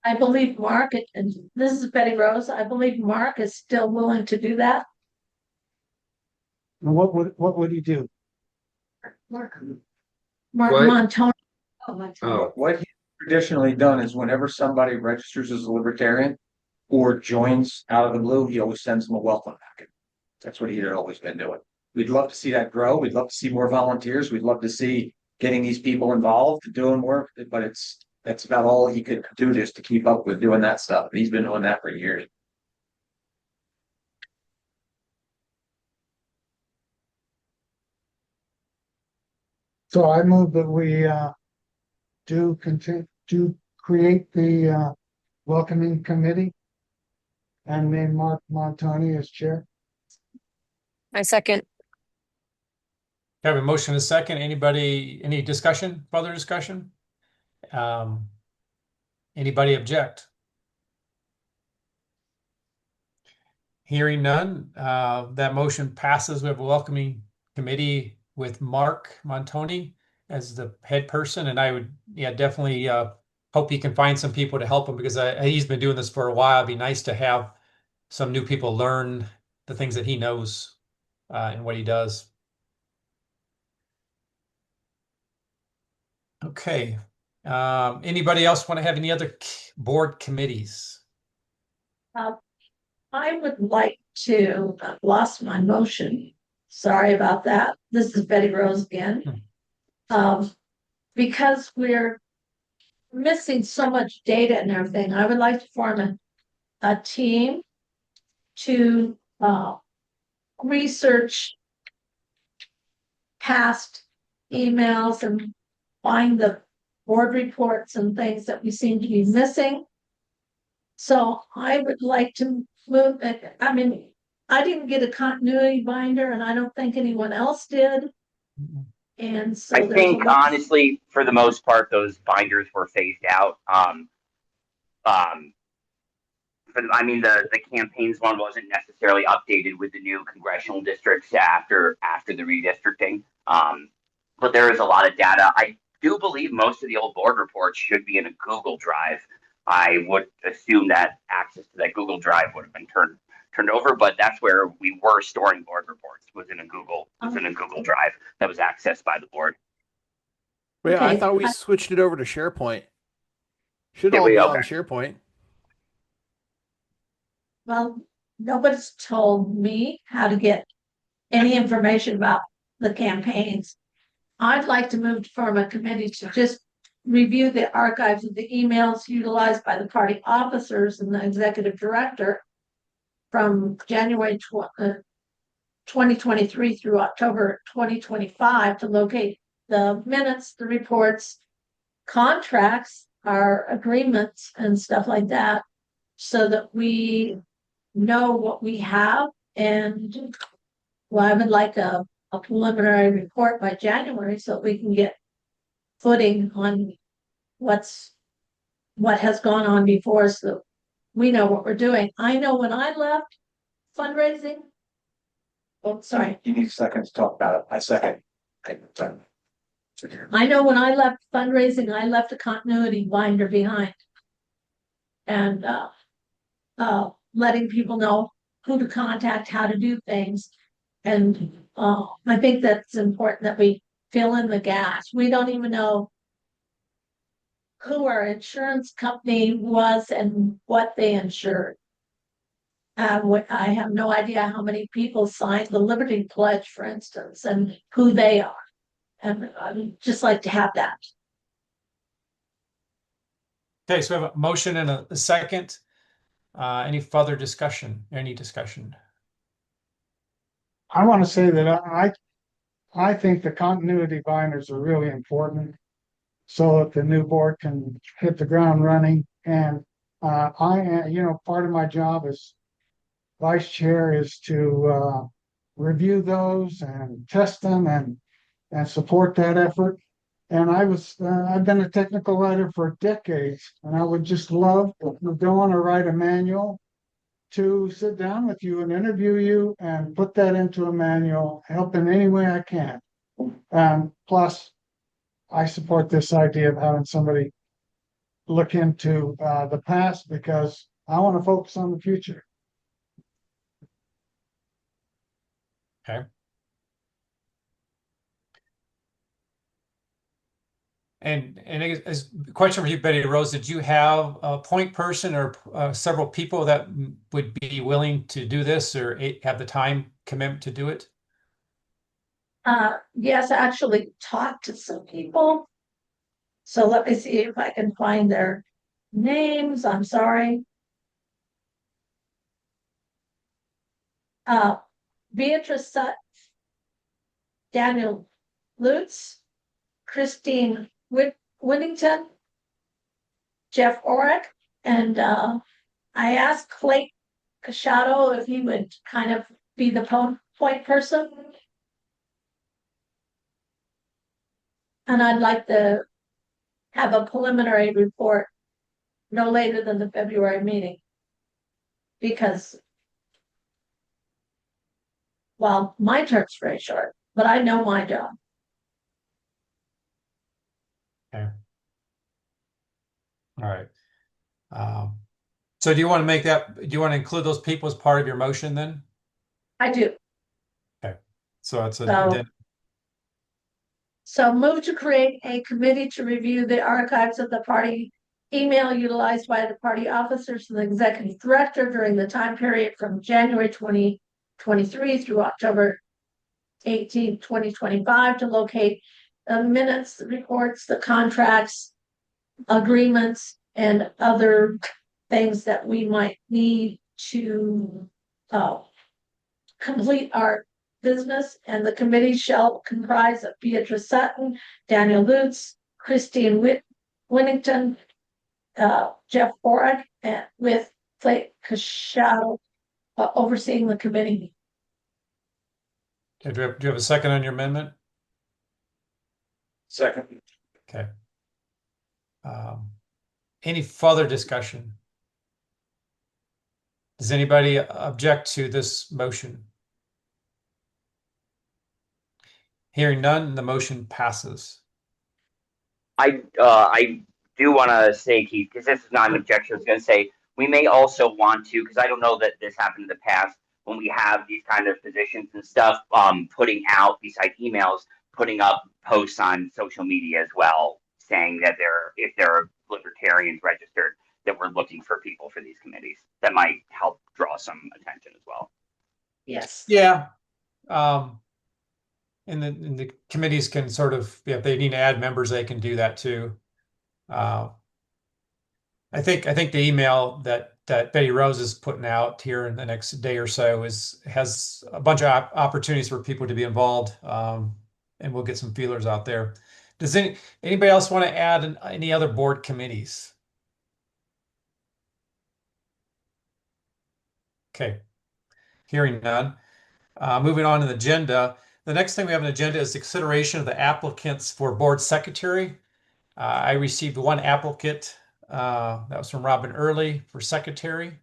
I believe Mark, and this is Betty Rose, I believe Mark is still willing to do that. And what would he do? Mark What? Montoni. What he's traditionally done is whenever somebody registers as a libertarian or joins out of the blue, he always sends them a welcome packet. That's what he had always been doing. We'd love to see that grow. We'd love to see more volunteers. We'd love to see getting these people involved, doing work, but that's about all he could do just to keep up with doing that stuff. He's been doing that for years. So I move that we do create the welcoming committee and name Mark Montoni as chair. I second. Have a motion and a second. Anybody, any discussion, further discussion? Anybody object? Hearing none, that motion passes. We have a welcoming committee with Mark Montoni as the head person, and I would, definitely hope he can find some people to help him, because he's been doing this for a while. It'd be nice to have some new people learn the things that he knows and what he does. Okay. Anybody else want to have any other board committees? I would like to, I've lost my motion. Sorry about that. This is Betty Rose again. Because we're missing so much data and everything, I would like to form a team to research past emails and find the board reports and things that we seem to be missing. So I would like to move, I mean, I didn't get a continuity binder, and I don't think anyone else did. And so I think honestly, for the most part, those binders were phased out. But I mean, the campaigns one wasn't necessarily updated with the new congressional districts after the redistricting. But there is a lot of data. I do believe most of the old board reports should be in a Google Drive. I would assume that access to that Google Drive would have been turned over, but that's where we were storing board reports, was in a Google Drive that was accessed by the board. Wait, Okay. I thought we switched it over to SharePoint. Should all be on SharePoint. Well, nobody's told me how to get any information about the campaigns. I'd like to move to form a committee to just review the archives of the emails utilized by the party officers and the executive director from January 2023 through October 2025 to locate the minutes, the reports, contracts, our agreements and stuff like that, so that we know what we have. And well, I would like a preliminary report by January so that we can get footing on what has gone on before, so we know what we're doing. I know when I left fundraising. Oh, sorry. You need a second to talk about it. I second. I know when I left fundraising, I left a continuity binder behind. And letting people know who to contact, how to do things. And I think that's important that we fill in the gaps. We don't even know who our insurance company was and what they insured. I have no idea how many people signed the Liberty Pledge, for instance, and who they are. And I'd just like to have that. Okay, so we have a motion and a second. Any further discussion? Any discussion? I want to say that I think the continuity binders are really important so that the new board can hit the ground running. And part of my job as vice chair is to review those and test them and support that effort. And I've been a technical writer for decades, and I would just love, if you don't want to write a manual, to sit down with you and interview you and put that into a manual, help in any way I can. Plus, I support this idea of having somebody look into the past, because I want to focus on the future. Okay. And as a question for you, Betty Rose, did you have a point person or several people that would be willing to do this or have the time commitment to do it? Yes, I actually talked to some people. So let me see if I can find their names. I'm sorry. Beatrice Sutton, Daniel Lutz, Christine Whittington, Jeff Orrick, and I asked Clay Casciato if he would kind of be the point person. And I'd like to have a preliminary report no later than the February meeting. Because, well, my term's very short, but I know my job. Okay. All right. So do you want to include those people as part of your motion then? I do. Okay. So it's So move to create a committee to review the archives of the party email utilized by the party officers and the executive director during the time period from January 2023 through October 18, 2025 to locate the minutes, the reports, the contracts, agreements, and other things that we might need to complete our business. And the committee shall comprise of Beatrice Sutton, Daniel Lutz, Christine Whittington, Jeff Orrick, and with Clay Casciato overseeing the committee. Okay, do you have a second on your amendment? Second. Okay. Any further discussion? Does anybody object to this motion? Hearing none, the motion passes. I do want to say, Keith, because this is not an objection, I was going to say, we may also want to, because I don't know that this happened in the past, when we have these kind of positions and stuff, putting out, besides emails, putting up posts on social media as well, saying that if they're libertarians registered, that we're looking for people for these committees. That might help draw some attention as well. Yes. Yeah. And the committees can sort of, if they need to add members, they can do that too. I think the email that Betty Rose is putting out here in the next day or so has a bunch of opportunities for people to be involved. and we'll get some feelers out there. Does anybody else want to add any other board committees? Okay, hearing none. Moving on to the agenda. The next thing we have on the agenda is the consideration of the applicants for board secretary. I received one applicant. That was from Robin Early for secretary.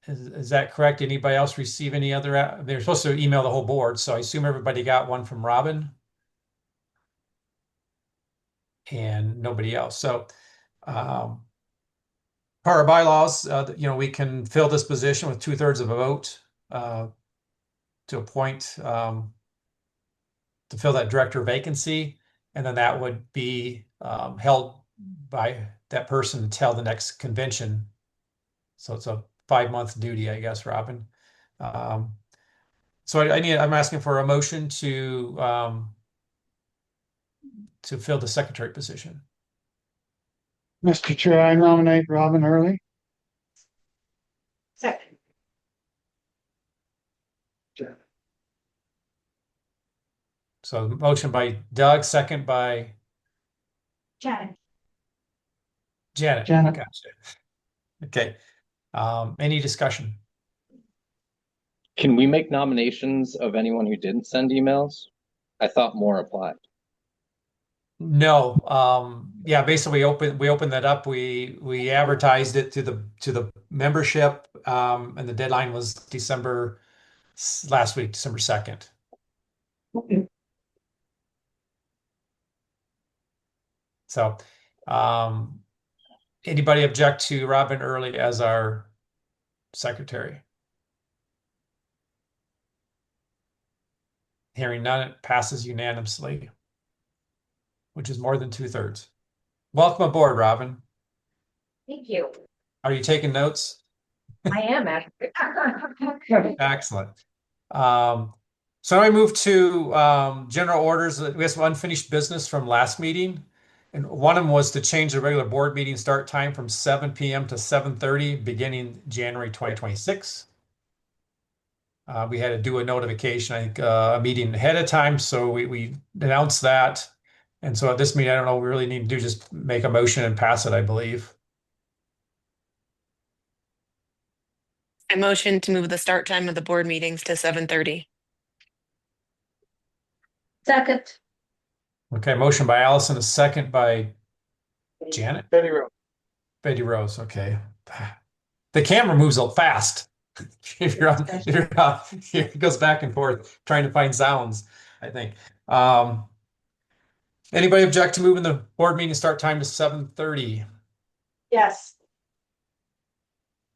Is that correct? Anybody else receive any other? They're supposed to email the whole board, so I assume everybody got one from Robin and nobody else. So, per our bylaws, we can fill this position with 2/3 of a vote to appoint to fill that director vacancy, and then that would be held by that person until the next convention. So it's a 5-month duty, I guess, Robin. So I'm asking for a motion to fill the secretary position. Mr. Chair, I nominate Robin Early. Second. So motion by Doug, second by Janet. Janet. Janet. Gotcha. Okay. Any discussion? Can we make nominations of anyone who didn't send emails? I thought more applied. No. Yeah, basically we opened that up. We advertised it to the membership, and the deadline was last week, December 2nd. So, anybody object to Robin Early as our secretary? Hearing none, it passes unanimously, which is more than 2/3. Welcome aboard, Robin. Thank you. Are you taking notes? I am actually. Excellent. So I move to general orders. We have some unfinished business from last meeting. And one of them was to change the regular board meeting start time from 7 p.m. to 7:30 beginning January 2026. We had to do a notification, I think, a meeting ahead of time. So we announced that. And so at this meeting, I don't know what we really need to do, just make a motion and pass it, I believe. I motion to move the start time of the board meetings to 7:30. Second. Okay, motion by Allison, a second by Janet. Betty Rose. Betty Rose, okay. The camera moves a fast. If you're on, it goes back and forth trying to find sounds, I think. Anybody object to moving the board meeting start time to 7:30? Yes,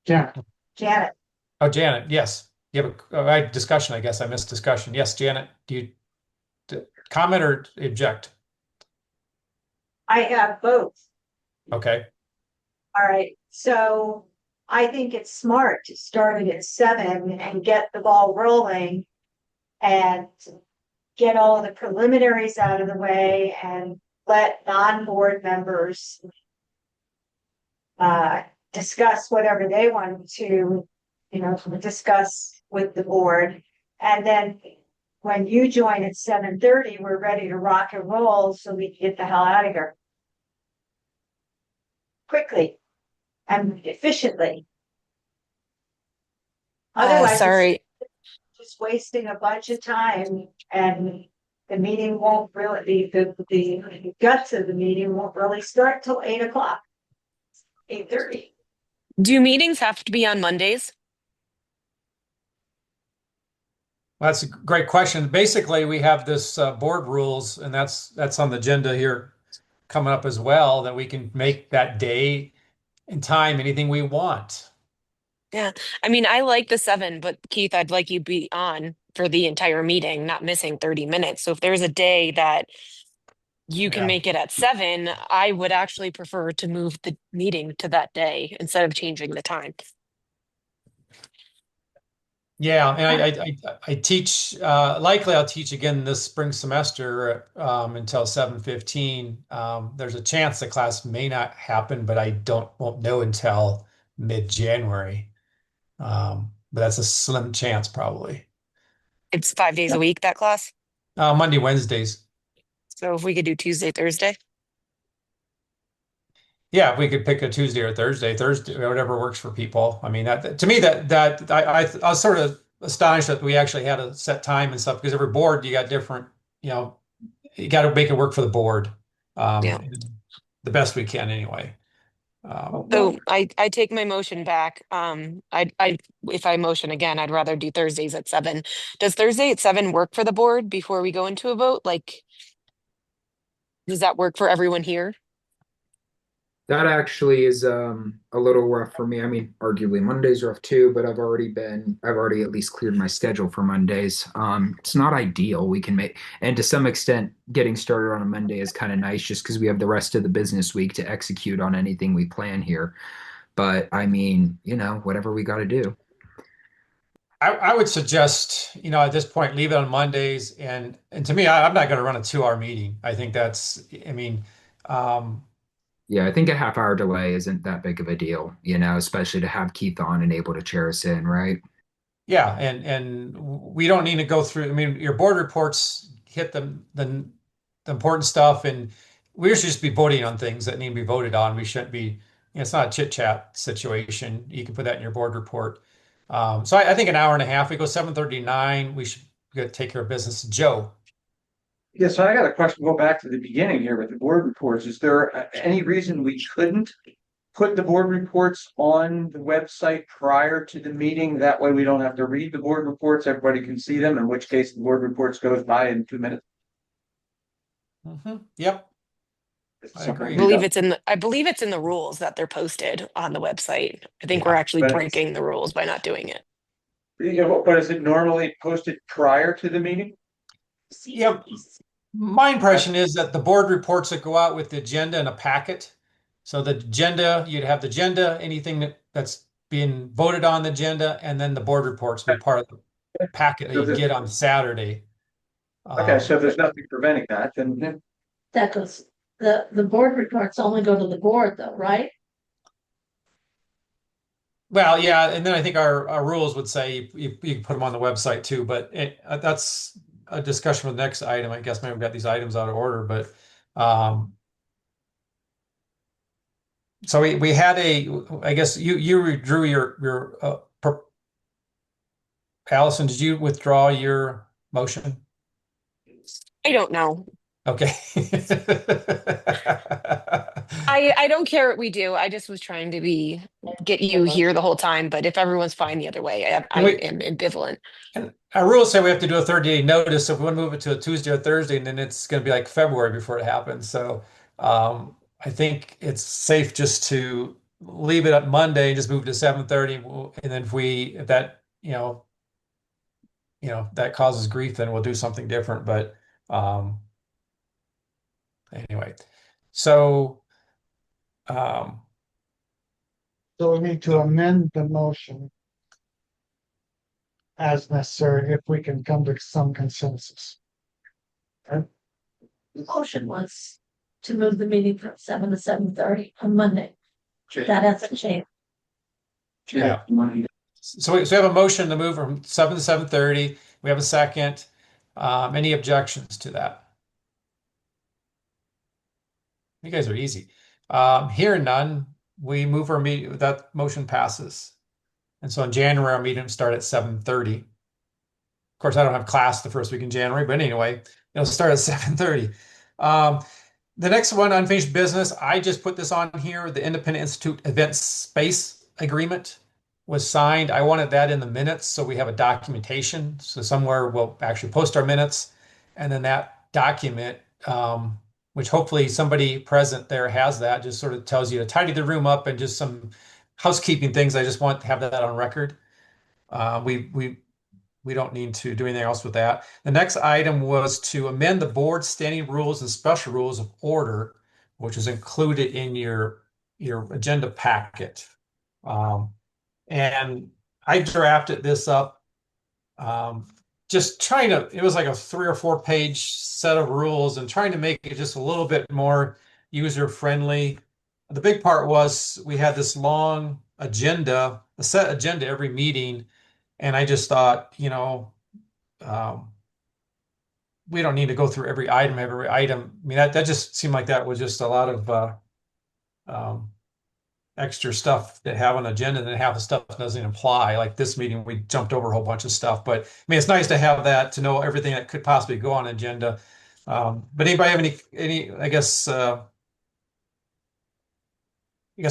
Janet. Janet. Oh, Janet, yes. You have a discussion, I guess. I missed discussion. Yes, Janet, do you comment or object? I have both. Okay. All right, so I think it's smart to start it at 7 and get the ball rolling and get all the preliminaries out of the way and let non-board members discuss whatever they want to, discuss with the board. And then when you join at 7:30, we're ready to rock and roll so we can get the hell out of here quickly and efficiently. Otherwise, Sorry. it's just wasting a bunch of time, and the meeting won't really, the guts of the meeting won't really start till 8 o'clock, 8:30. Do meetings have to be on Mondays? Well, that's a great question. Basically, we have this board rules, and that's on the agenda here coming up as well, that we can make that day and time anything we want. Yeah. I mean, I like the 7, but Keith, I'd like you be on for the entire meeting, not missing 30 minutes. So if there's a day that you can Yeah. make it at 7, I would actually prefer to move the meeting to that day instead of changing the time. Yeah, and I teach, likely I'll teach again this spring semester until 7:15. There's a chance the class may not happen, but I won't know until mid-January. But that's a slim chance probably. It's 5 days a week, that class? Monday, Wednesdays. So if we could do Tuesday, Thursday. Yeah, if we could pick a Tuesday or Thursday, whatever works for people. I mean, that to me that I was sort of astonished that we actually had a set time and stuff because every board you got different, you know, you got to make it work for the board. Yeah. The best we can anyway. So I take my motion back. If I motion again, I'd rather do Thursdays at 7. Does Thursday at 7 work for the board before we go into a vote? Like, does that work for everyone here? That actually is a little rough for me. I mean, arguably Monday's rough too, but I've already at least cleared my schedule for Mondays. It's not ideal. We can make, and to some extent, getting started on a Monday is kind of nice just because we have the rest of the business week to execute on anything we plan here. But I mean, whatever we got to do. I would suggest, at this point, leave it on Mondays. And to me, I'm not going to run a 2-hour meeting. I think that's, I mean, Yeah, I think a half-hour delay isn't that big of a deal, especially to have Keith on and able to chair us in, right? yeah, and we don't need to go through. I mean, your board reports hit the important stuff, and we should just be voting on things that need to be voted on. We shouldn't be, it's not a chit chat situation. You can put that in your board report. So I think an hour and a half. We go 7:39. We should take care of business. Joe. Yeah, so I got a question. Go back to the beginning here with the board reports. Is there any reason we couldn't put the board reports on the website prior to the meeting? That way we don't have to read the board reports. Everybody can see them, in which case the board reports goes by in 2 minutes. Yep. I agree. I believe it's in the rules that they're posted on the website. I think we're actually breaking the rules by not doing it. Yeah, but is it normally posted prior to the meeting? Yep. My impression is that the board reports that go out with the agenda and a packet. So the agenda, you'd have the agenda, anything that's being voted on the agenda, and then the board reports be part of the packet that you get on Saturday. Okay, so there's nothing preventing that, then. That goes, the board reports only go to the board though, right? Well, yeah, and then I think our rules would say you can put them on the website too, but that's a discussion for the next item. I guess maybe we've got these items out of order, but so we had I guess you withdrew your Allison, did you withdraw your motion? I don't know. Okay. I don't care what we do. I just was trying to get you here the whole time, but if everyone's fine the other way, I am ambivalent. And our rules say we have to do a 30-day notice. So if we want to move it to a Tuesday or Thursday, and then it's going to be like February before it happens. So I think it's safe just to leave it at Monday and just move to 7:30. And then if that that causes grief, then we'll do something different. But anyway, so So we need to amend the motion as necessary if we can come to some consensus. The motion was to move the meeting from 7 to 7:30 on Monday. That hasn't changed. yeah. So we have a motion to move from 7 to 7:30. We have a second. Any objections to that? You guys are easy. Hearing none, we move our meeting. That motion passes. And so in January, our meeting will start at 7:30. Of course, I don't have class the first week in January, but anyway, it'll start at 7:30. The next one, unfinished business. I just put this on here. The Independent Institute Event Space Agreement was signed. I wanted that in the minutes so we have a documentation. So somewhere we'll actually post our minutes, and then that document, which hopefully somebody present there has that, just sort of tells you to tidy the room up and just some housekeeping things. I just want to have that on record. We don't need to do anything else with that. The next item was to amend the board standing rules and special rules of order, which is included in your agenda packet. And I drafted this up, just trying to, it was like a 3 or 4 page set of rules and trying to make it just a little bit more user friendly. The big part was we had this long agenda, a set agenda every meeting. And I just thought, we don't need to go through every item. I mean, that just seemed like that was just a lot of extra stuff that have an agenda and then half the stuff doesn't apply. Like this meeting, we jumped over a whole bunch of stuff, but I mean, it's nice to have that, to know everything that could possibly go on agenda. But anybody have I guess,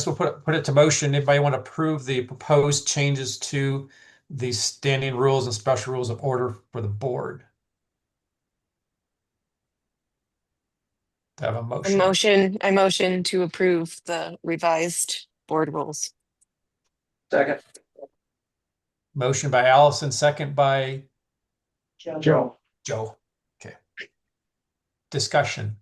we'll put it to motion. Anybody want to approve the proposed changes to the standing rules and special rules of order for the board? To have a motion. I motion to approve the revised board rules. Second. Motion by Allison, second by Joe. Joe. Okay. Discussion.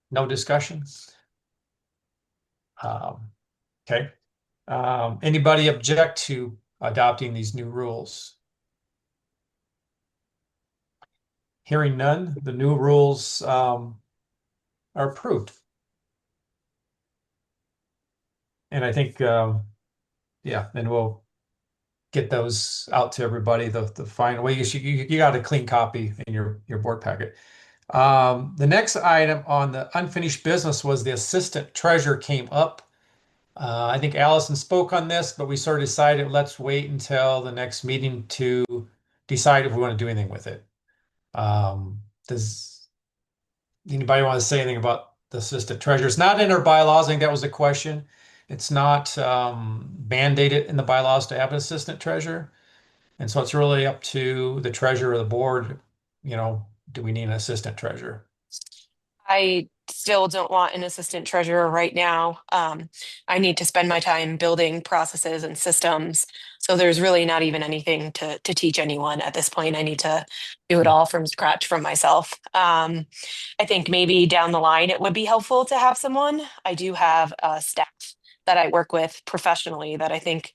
No discussion? Okay. Anybody object to adopting these new rules? Hearing none, the new rules are approved. And I think, yeah, then we'll get those out to everybody. The final way you got a clean copy in your board packet. The next item on the unfinished business was the assistant treasurer came up. I think Allison spoke on this, but we sort of decided let's wait until the next meeting to decide if we want to do anything with it. Does anybody want to say anything about the assistant treasurer? It's not in our bylaws. I think that was the question. It's not mandated in the bylaws to have an assistant treasurer. And so it's really up to the treasurer of the board. Do we need an assistant treasurer? I still don't want an assistant treasurer right now. I need to spend my time building processes and systems. So there's really not even anything to teach anyone at this point. I need to do it all from scratch from myself. I think maybe down the line it would be helpful to have someone. I do have a staff that I work with professionally that I think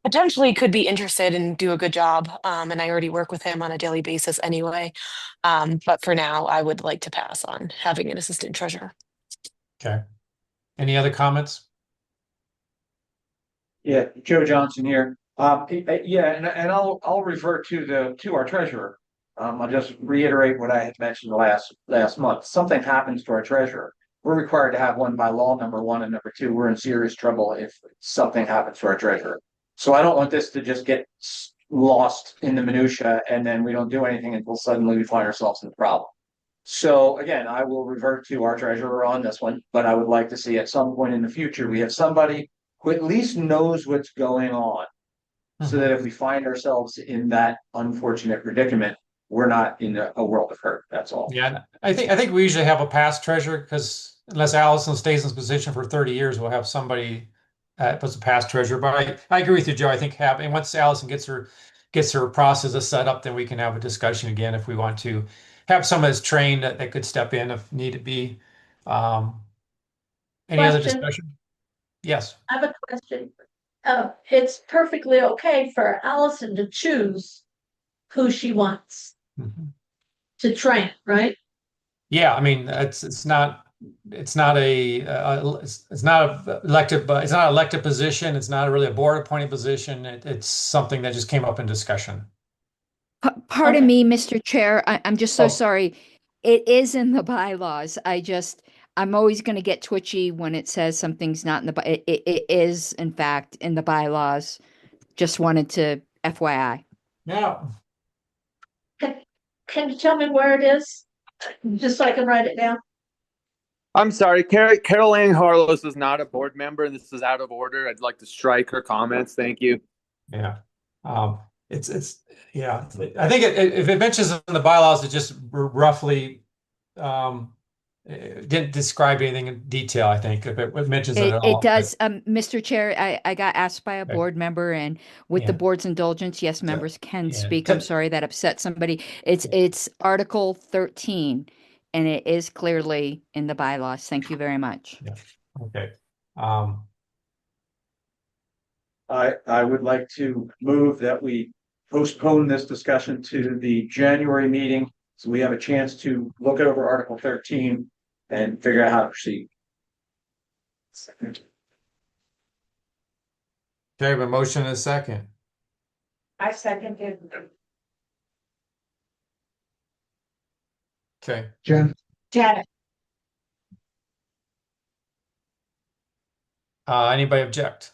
potentially could be interested and do a good job. And I already work with him on a daily basis anyway. But for now, I would like to pass on having an assistant treasurer. Okay. Any other comments? Yeah, Joe Johnson here. Yeah, and I'll refer to our treasurer. I'll just reiterate what I had mentioned last month. Something happens to our treasurer. We're required to have one by law, number one, and number two, we're in serious trouble if something happens to our treasurer. So I don't want this to just get lost in the minutia and then we don't do anything until suddenly we find ourselves in a problem. So again, I will revert to our treasurer on this one, but I would like to see at some point in the future, we have somebody who at least knows what's going on. So that if we find ourselves in that unfortunate predicament, we're not in a world of hurt. That's all. Yeah, I think we usually have a past treasurer because unless Allison stays in this position for 30 years, we'll have somebody was a past treasurer. But I agree with you, Joe. I think and once Allison gets her processes set up, then we can have a discussion again if we want to have someone that's trained that could step in if need to be. Any other discussion? Yes. I have a question. It's perfectly okay for Allison to choose who she wants to train, right? Yeah, I mean it's not a elected position. It's not really a board appointed position. It's something that just came up in discussion. Pardon me, Mr. Chair. I'm just so sorry. It is in the bylaws. I'm always going to get twitchy when it says something's not in the it is in fact in the bylaws. Just wanted to FYI. Yeah. Can you tell me where it is? Just so I can write it down. I'm sorry, Carol Ann Harlows is not a board member, and this is out of order. I'd like to strike her comments. Thank you. Yeah. It's yeah. I think if it mentions in the bylaws, it just roughly it didn't describe anything in detail. I think if it mentions it at all. It does, Mr. Chair. I got asked by a board member, and with the board's indulgence, yes, members can speak. I'm sorry that upset somebody. It's Article 13, and it is clearly in the bylaws. Thank you very much. Yeah. Okay. I would like to move that we postpone this discussion to the January meeting, so we have a chance to look over Article 13 and figure out how to proceed. Okay, I have a motion and a second. I seconded. Okay. Jen, Janet, Anybody object?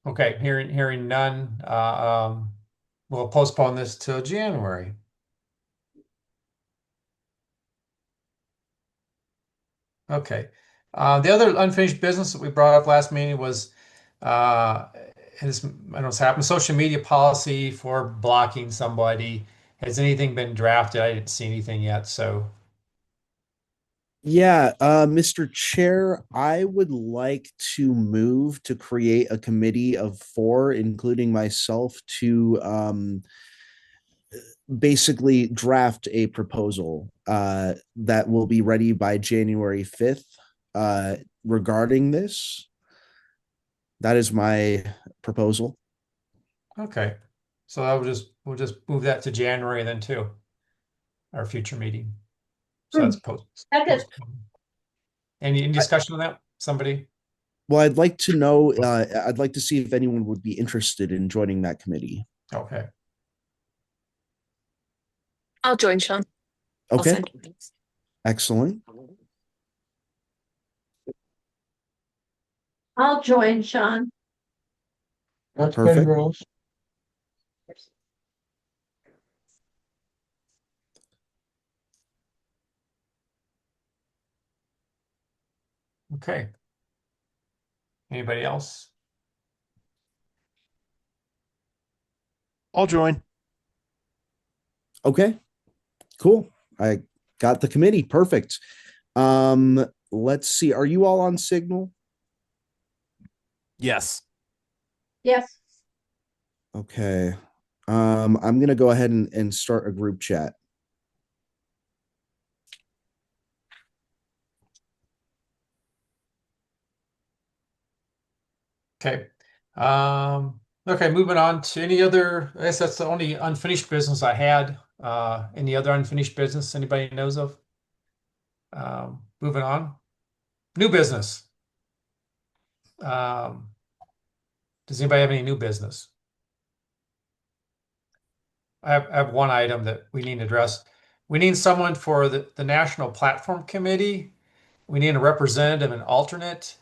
Okay, hearing none, we'll postpone this till January. Okay. The other unfinished business that we brought up last meeting was, I don't know what's happened, social media policy for blocking somebody. Has anything been drafted? I didn't see anything yet, so. Yeah, Mr. Chair, I would like to move to create a committee of 4, including myself, to basically draft a proposal that will be ready by January 5th regarding this. That is my proposal. Okay. So we'll just move that to January then too. Our future meeting. So that's Second. Any discussion on that? Somebody? Well, I'd like to know, I'd like to see if anyone would be interested in joining that committee. Okay. I'll join Sean. I'll Okay, send you. excellent. I'll join Sean. that's Betty Perfect. Rose. Okay. Anybody else? I'll join. Okay, cool. I got the committee. Perfect. Let's see. Are you all on Signal? Yes. Yes. Okay. I'm gonna go ahead and start a group chat. Okay. Okay, moving on to any other, I guess that's the only unfinished business I had. Any other unfinished business anybody knows of? Moving on. New business. Does anybody have any new business? I have one item that we need to address. We need someone for the National Platform Committee. We need a representative and alternate.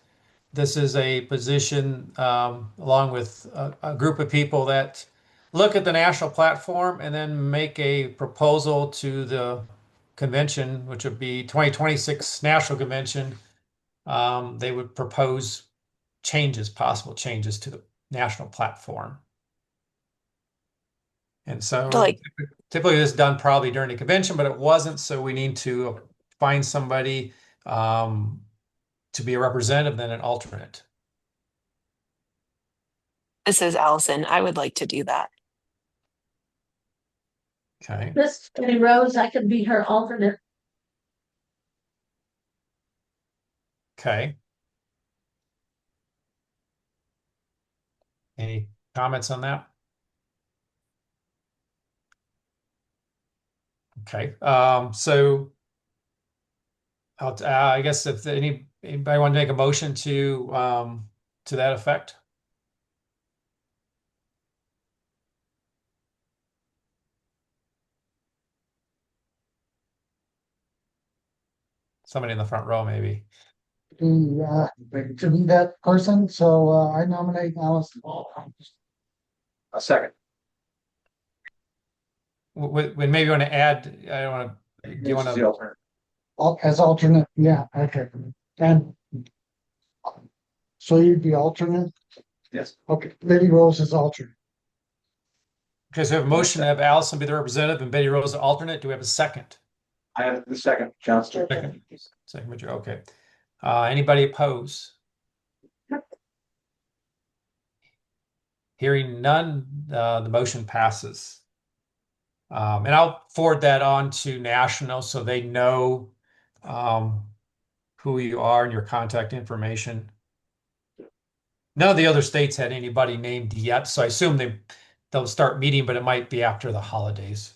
This is a position along with a group of people that look at the national platform and then make a proposal to the convention, which would be 2026 National Convention. They would propose changes, possible changes to the national platform. And so typically this is done probably during the convention, but it wasn't. So we need to find somebody to be a representative, then an alternate. This is Allison. I would like to do that. Okay. Miss Betty Rose, I can be her alternate. Okay. Any comments on that? Okay. So I guess if anybody want to make a motion to that effect. Somebody in the front row, maybe. To be that person, so I nominate Allison. A second. When maybe you want to add, I don't want to. Do you want The alternate. As alternate, yeah, okay. And so you'd be alternate? Yes. Okay, Betty Rose is alternate. Okay, so we have a motion to have Allison be the representative and Betty Rose the alternate. Do we have a second? I have the second, Johnston. Second, Major. Okay. Anybody oppose? Hearing none, the motion passes. And I'll forward that on to National so they know who you are and your contact information. None of the other states had anybody named yet, so I assume they'll start meeting, but it might be after the holidays.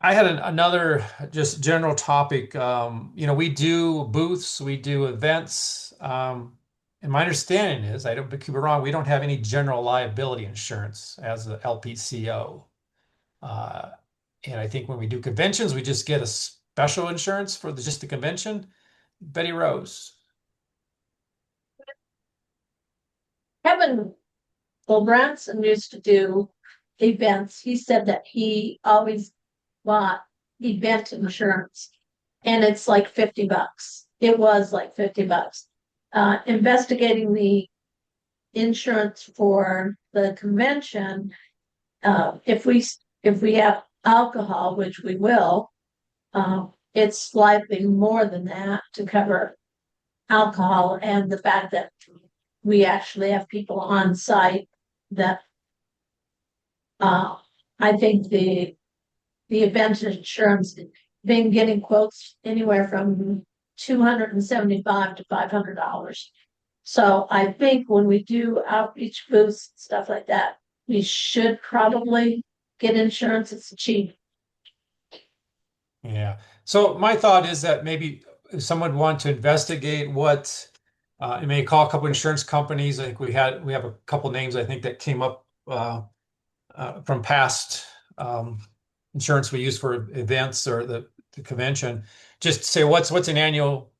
I had another just general topic. We do booths, we do events. And my understanding is, I don't, but keep it wrong, we don't have any general liability insurance as the LPCO. Uh, and I think when we do conventions, we just get a special insurance for just the convention. Betty Rose. Kevin Branson used to do events. He said that he always bought event insurance, and it's like $50. It was like $50. Investigating the insurance for the convention, if we have alcohol, which we will, it's slightly more than that to cover alcohol and the fact that we actually have people on site that I think the event insurance been getting quotes anywhere from $275 to $500. So I think when we do outreach booths, stuff like that, we should probably get insurance. It's cheap. Yeah. So my thought is that maybe if someone would want to investigate what you may call a couple insurance companies. I think we have a couple names I think that came up from past insurance we use for events or the convention. Just say what's an annual,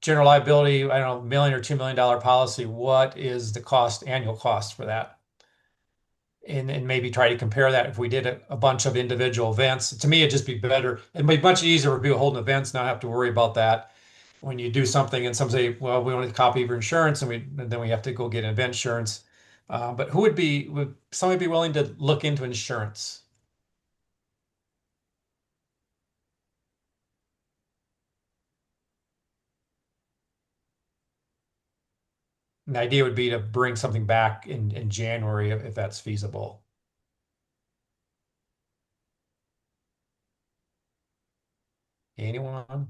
general liability, I don't know, $1 million or $2 million policy. What is the annual cost for that? And maybe try to compare that if we did a bunch of individual events. To me, it'd just be better. It'd be much easier for people holding events, not have to worry about that. When you do something and some say, well, we want a copy of your insurance, and then we have to go get event insurance. But would somebody be willing to look into insurance? And the idea would be to bring something back in January if that's feasible. Anyone?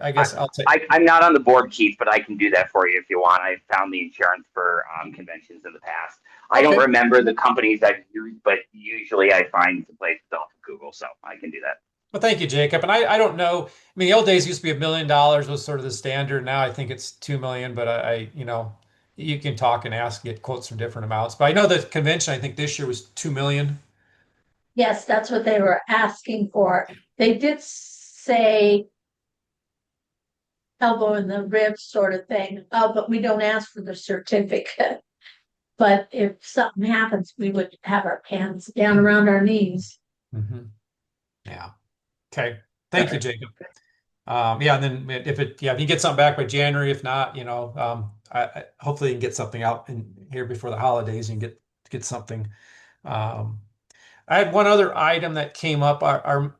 I guess I'll take. I'm not on the board, Keith, but I can do that for you if you want. I found the insurance for conventions in the past. I don't remember the companies I've used, but usually I find the places off of Google, so I can do that. Well, thank you, Jacob. And I don't know. I mean, the old days used to be $1 million was sort of the standard. Now I think it's 2 million, but you can talk and ask, get quotes from different amounts. But I know the convention, I think this year was 2 million. Yes, that's what they were asking for. They did say elbow in the ribs sort of thing. Oh, but we don't ask for the certificate. But if something happens, we would have our pants down around our knees. Mm-hmm. Yeah. Okay. Thank you, Jacob. And then if you get something back by January, if not, hopefully you can get something out in here before the holidays and get something. I had one other item that came up.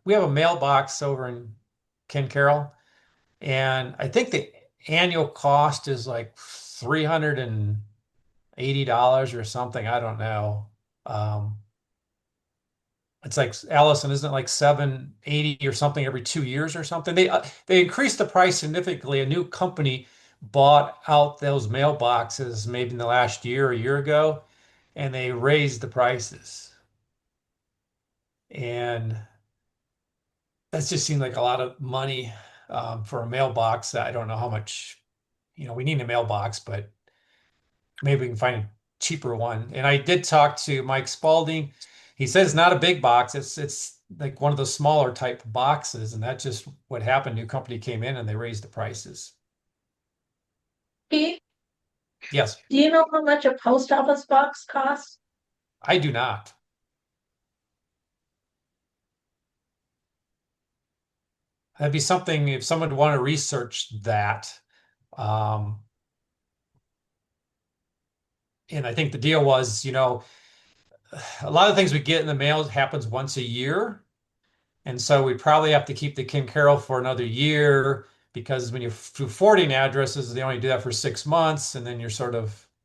We have a mailbox over in Ken Carroll, and I think the annual cost is like $380 or something. I don't know. It's like, Allison, isn't it like $780 or something every 2 years or something? They increased the price significantly. A new company bought out those mailboxes maybe in the last year or a year ago, and they raised the prices. And that just seemed like a lot of money for a mailbox. I don't know how much, we need a mailbox, but maybe we can find a cheaper one. And I did talk to Mike Spalding. He says it's not a big box. It's like one of the smaller type boxes, and that's just what happened. New company came in and they raised the prices. Pete, Yes, do you know how much a post office box costs? I do not. That'd be something if someone would want to research that. And I think the deal was, a lot of things we get in the mail happens once a year. And so we probably have to keep the Ken Carroll for another year, because when you do forwarding addresses, they only do that for 6 months, and then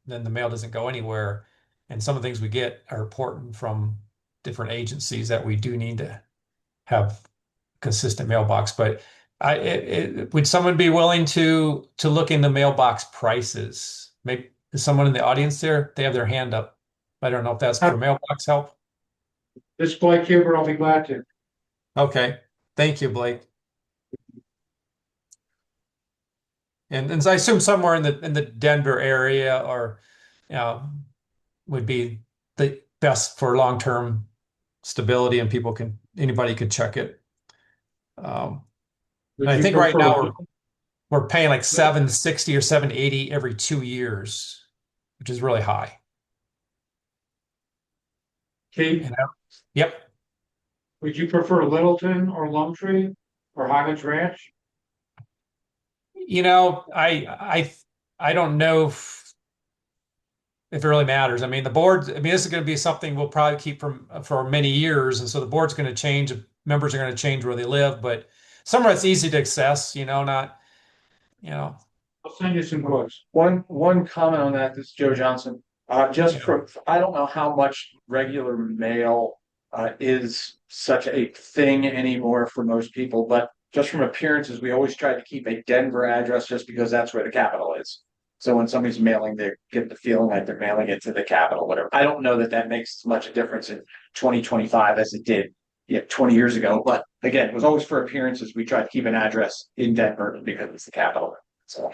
then the mail doesn't go anywhere. And some of the things we get are important from different agencies that we do need to have consistent mailbox. But would someone be willing to look into mailbox prices? Maybe is someone in the audience there? They have their hand up. I don't know if that's for mailbox help. This Blake Huber, I'll be glad to. Okay, thank you, Blake. And I assume somewhere in the Denver area or would be the best for long-term stability, and anybody could check it. And I think right now we're paying like $760 or $780 every 2 years, which is really high. Keith, Yep. would you prefer Littleton or Lone Tree or Highlands Ranch? You know, I don't know if it really matters. I mean, the board, I mean, this is going to be something we'll probably keep for many years. And so the board's going to change, members are going to change where they live, but somewhere it's easy to access, not, I'll send you some quotes. One comment on that, this is Joe Johnson. I don't know how much regular mail is such a thing anymore for most people, but just from appearances, we always try to keep a Denver address just because that's where the capital is. So when somebody's mailing, they get the feeling like they're mailing it to the capital, whatever. I don't know that makes as much a difference in 2025 as it did 20 years ago. But again, it was always for appearances. We try to keep an address in Denver because it's the capital. So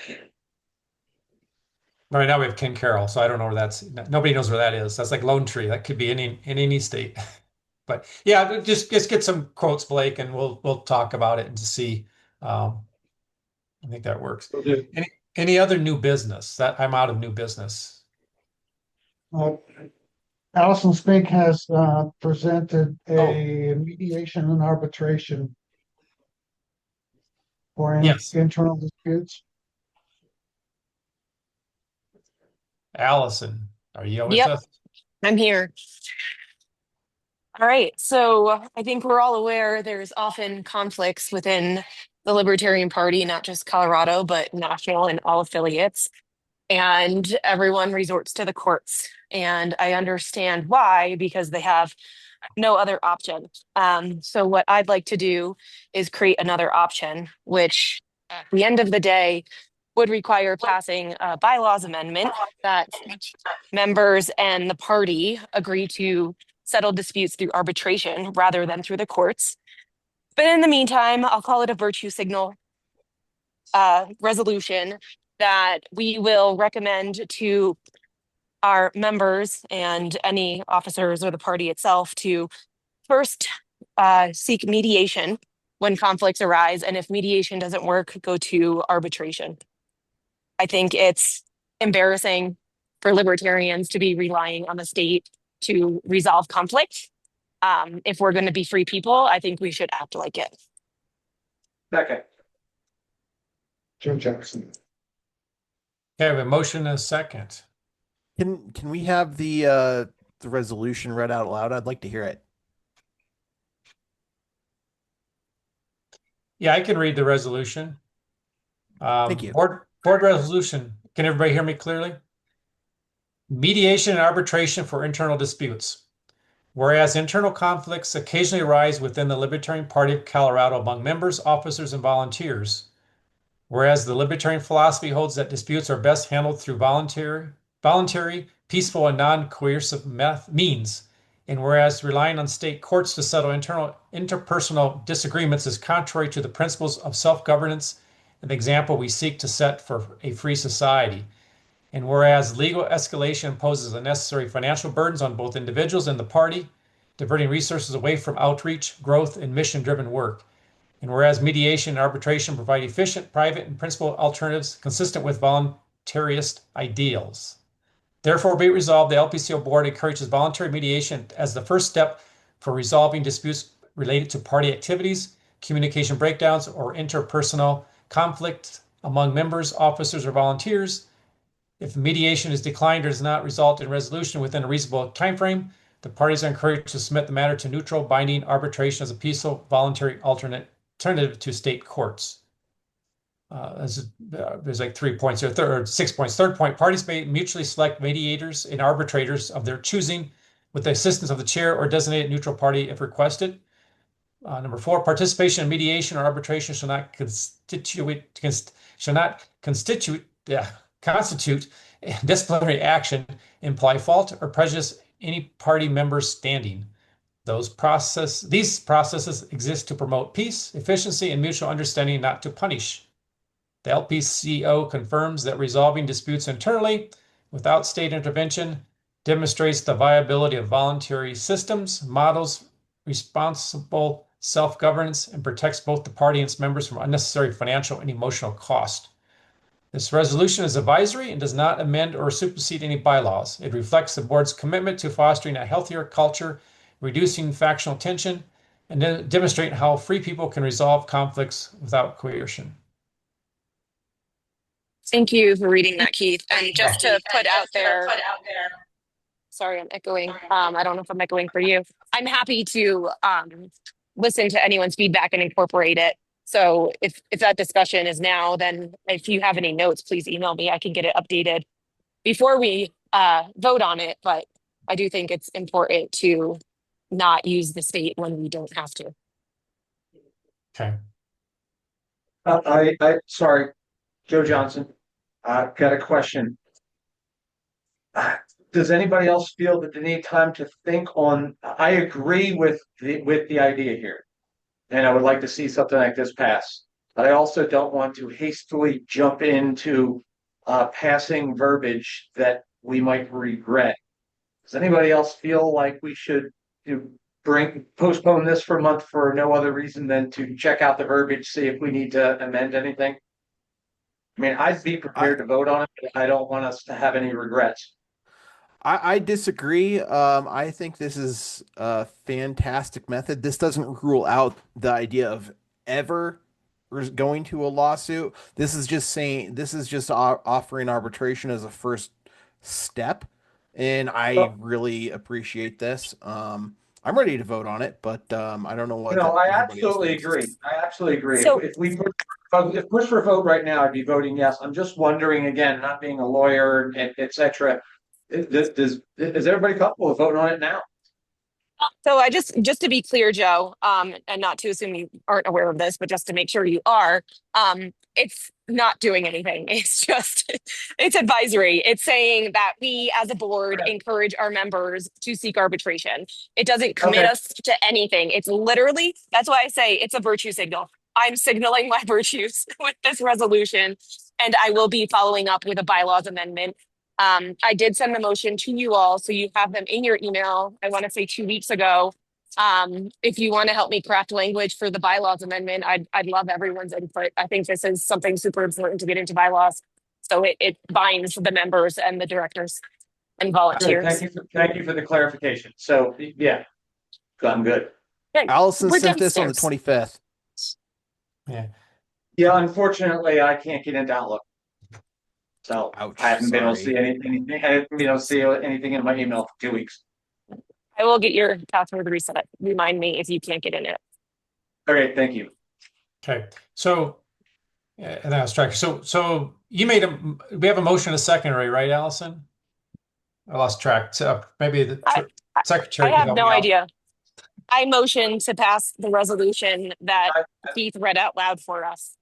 right now we have Ken Carroll, so I don't know where nobody knows where that is. That's like Lone Tree. That could be in any state. But yeah, just get some quotes, Blake, and we'll talk about it and to see. I think that works. Any other new business? That I'm out of new business. Allison Spink has presented a mediation and arbitration for internal disputes. Allison, are you with Yep, us? I'm here. All right, so I think we're all aware there's often conflicts within the Libertarian Party, not just Colorado, but national and all affiliates. And everyone resorts to the courts. And I understand why, because they have no other option. So what I'd like to do is create another option, which at the end of the day would require passing a bylaws amendment that members and the party agree to settle disputes through arbitration rather than through the courts. But in the meantime, I'll call it a virtue signal resolution that we will recommend to our members and any officers or the party itself to first seek mediation when conflicts arise. And if mediation doesn't work, go to arbitration. I think it's embarrassing for libertarians to be relying on the state to resolve conflict. If we're going to be free people, I think we should act like it. Second. Joe Jackson. Okay, I have a motion and a second. Can we have the resolution read out loud? I'd like to hear it. Yeah, I can read the resolution. Thank you. Board resolution. Can everybody hear me clearly? Mediation and arbitration for internal disputes. Whereas internal conflicts occasionally arise within the Libertarian Party of Colorado among members, officers, and volunteers. Whereas the Libertarian philosophy holds that disputes are best handled through voluntary, peaceful, and non-coercive means. And whereas relying on state courts to settle interpersonal disagreements is contrary to the principles of self-governance and the example we seek to set for a free society. And whereas legal escalation imposes unnecessary financial burdens on both individuals and the party, diverting resources away from outreach, growth, and mission-driven work. And whereas mediation and arbitration provide efficient, private, and principled alternatives consistent with voluntarist ideals. Therefore, be it resolved, the LPCO board encourages voluntary mediation as the first step for resolving disputes related to party activities, communication breakdowns, or interpersonal conflict among members, officers, or volunteers. If mediation is declined or does not result in resolution within a reasonable timeframe, the parties are encouraged to submit the matter to neutral, binding arbitration as a peaceful, voluntary alternative to state courts. There's like 3 points or 6 points. Third point, parties may mutually select mediators and arbitrators of their choosing with the assistance of the chair or designated neutral party if requested. Number 4, participation in mediation or arbitration shall not constitute disciplinary action, imply fault or prejudice any party member's standing. These processes exist to promote peace, efficiency, and mutual understanding, not to punish. The LPCO confirms that resolving disputes internally without state intervention demonstrates the viability of voluntary systems, models responsible self-governance, and protects both the party and its members from unnecessary financial and emotional cost. This resolution is advisory and does not amend or supersede any bylaws. It reflects the board's commitment to fostering a healthier culture, reducing factional tension, and demonstrating how free people can resolve conflicts without coercion. Thank you for reading that, Keith. And just to put out there, sorry, I'm echoing. I don't know if I'm echoing for you. I'm happy to listen to anyone's feedback and incorporate it. So if that discussion is now, then if you have any notes, please email me. I can get it updated before we vote on it. But I do think it's important to not use the state when we don't have to. Okay. Sorry, Joe Johnson. I've got a question. Does anybody else feel that they need time to think on? I agree with the idea here, and I would like to see something like this pass. But I also don't want to hastily jump into passing verbiage that we might regret. Does anybody else feel like we should postpone this for a month for no other reason than to check out the verbiage, see if we need to amend anything? I mean, I'd be prepared to vote on it, but I don't want us to have any regrets. I disagree. I think this is a fantastic method. This doesn't rule out the idea of ever going to a lawsuit. This is just offering arbitration as a first step. And I really appreciate this. I'm ready to vote on it, but I don't know what. I absolutely agree. I absolutely agree. So, if push for a vote right now, I'd be voting yes. I'm just wondering, again, not being a lawyer, etc. Is everybody comfortable with voting on it now? So I just to be clear, Joe, and not to assume you aren't aware of this, but just to make sure you are, it's not doing anything. It's advisory. It's saying that we as a board encourage our members to seek arbitration. It doesn't commit us to anything. It's literally, that's why I say it's a virtue signal. I'm signaling my virtues with this resolution, and I will be following up with a bylaws amendment. I did send the motion to you all, so you have them in your email. I want to say 2 weeks ago. If you want to help me craft language for the bylaws amendment, I'd love everyone's input. I think this is something super important to get into bylaws, so it binds the members and the directors and volunteers. Thank you for the clarification. So yeah, I'm good. Allison sent this on the 25th. Yeah. Unfortunately, I can't get into Outlook. So ouch, I haven't been able to see anything. I haven't been able to see anything in my email for 2 weeks. I will get your password reset. Remind me if you can't get in it. Okay, thank you. Okay, so and that was track. So you made we have a motion a second, right, Allison? I lost track. So maybe the secretary. I have no idea. I motion to pass the resolution that Keith read out loud for us.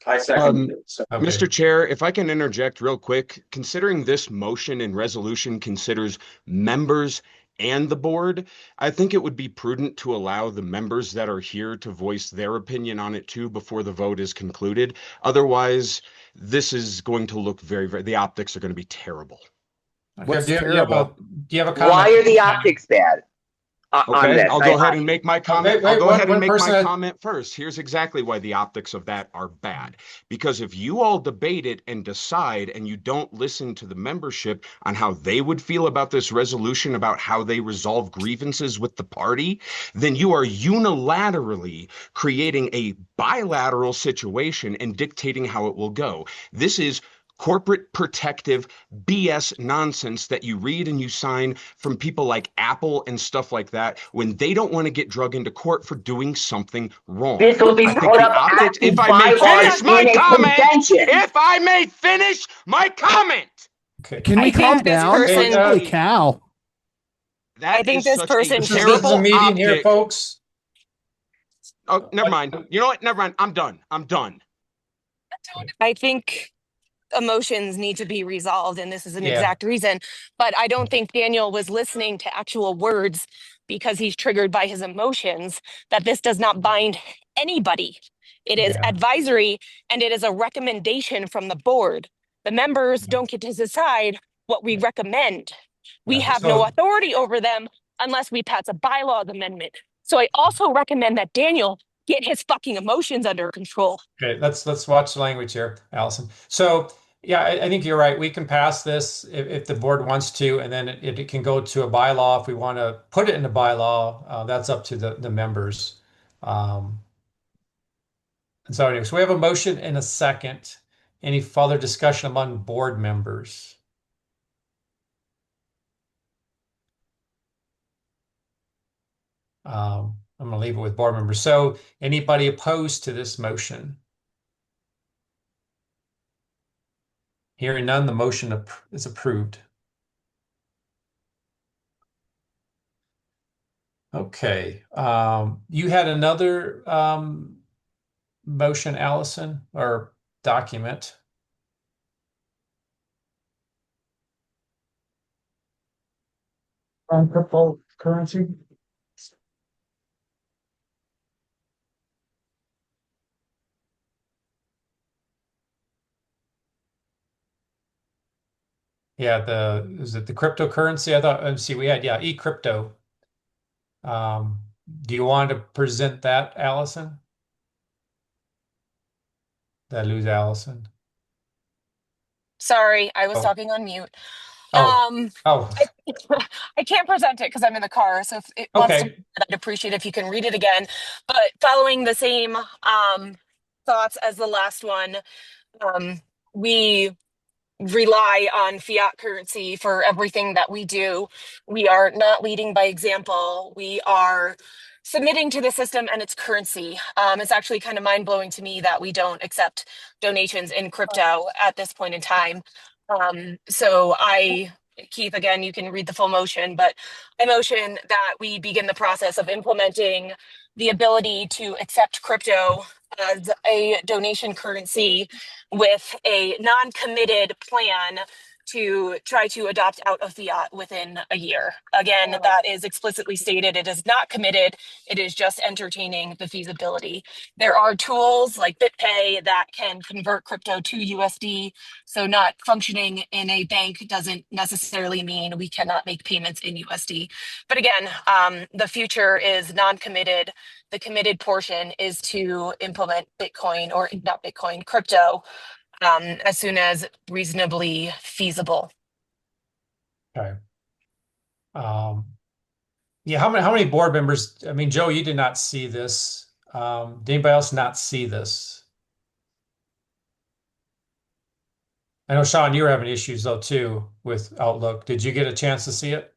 I second it. Mr. Chair, if I can interject real quick, considering this motion and resolution considers members and the board, I think it would be prudent to allow the members that are here to voice their opinion on it too before the vote is concluded. Otherwise, this is going to look the optics are going to be terrible. What's do you have a comment? Why are the optics bad? Okay, I'll go ahead and make my comment. I'll go ahead and make my had... comment first. Here's exactly why the optics of that are bad. Because if you all debate it and decide and you don't listen to the membership on how they would feel about this resolution, about how they resolve grievances with the party, then you are unilaterally creating a bilateral situation and dictating how it will go. This is corporate protective BS nonsense that you read and you sign from people like Apple and stuff like that when they don't want to get drug into court for doing something wrong. This will be put up if I may finish my comment, if I may finish my comment. Okay. Can we calm down? Holy cow. I think this person This is a meeting here, folks. Oh, never mind. You know what? Never mind. I'm done. I think emotions need to be resolved, and this is an Yeah. exact reason. But I don't think Daniel was listening to actual words because he's triggered by his emotions, that this does not bind anybody. It is Yeah. advisory, and it is a recommendation from the board. The members don't get to decide what we recommend. We Yeah, have so- no authority over them unless we pass a bylaws amendment. So I also recommend that Daniel get his fucking emotions under control. Okay, let's watch the language here, Allison. So yeah, I think you're right. We can pass this if the board wants to, and then it can go to a bylaw if we want to put it in a bylaw. That's up to the members. And so anyway, so we have a motion and a second. Any further discussion among board members? I'm going to leave it with board members. So anybody opposed to this motion? Hearing none, the motion is approved. Okay. You had another motion, Allison, or document? On cryptocurrency. Yeah, is it the cryptocurrency? I thought, let's see, we had, yeah, eCrypto. Do you want to present that, Allison? Did I lose Allison? Sorry, I was Oh. talking on mute. Oh. I can't present it because I'm in the car. So if it wants to, Okay. I'd appreciate if you can read it again. But following the same thoughts as the last one, we rely on fiat currency for everything that we do. We are not leading by example. We are submitting to the system and its currency. It's actually kind of mind blowing to me that we don't accept donations in crypto at this point in time. Keith, again, you can read the full motion, but I motion that we begin the process of implementing the ability to accept crypto as a donation currency with a non-committed plan to try to adopt out of fiat within a year. Again, that is explicitly stated. It is not committed. It is just entertaining the feasibility. There are tools like BitPay that can convert crypto to USD. So not functioning in a bank doesn't necessarily mean we cannot make payments in USD. But again, the future is non-committed. The committed portion is to implement Bitcoin, or not Bitcoin, crypto, as soon as reasonably feasible. Okay. Yeah, how many board members? I mean, Joe, you did not see this. Did anybody else not see this? I know, Sean, you were having issues though too with Outlook. Did you get a chance to see it?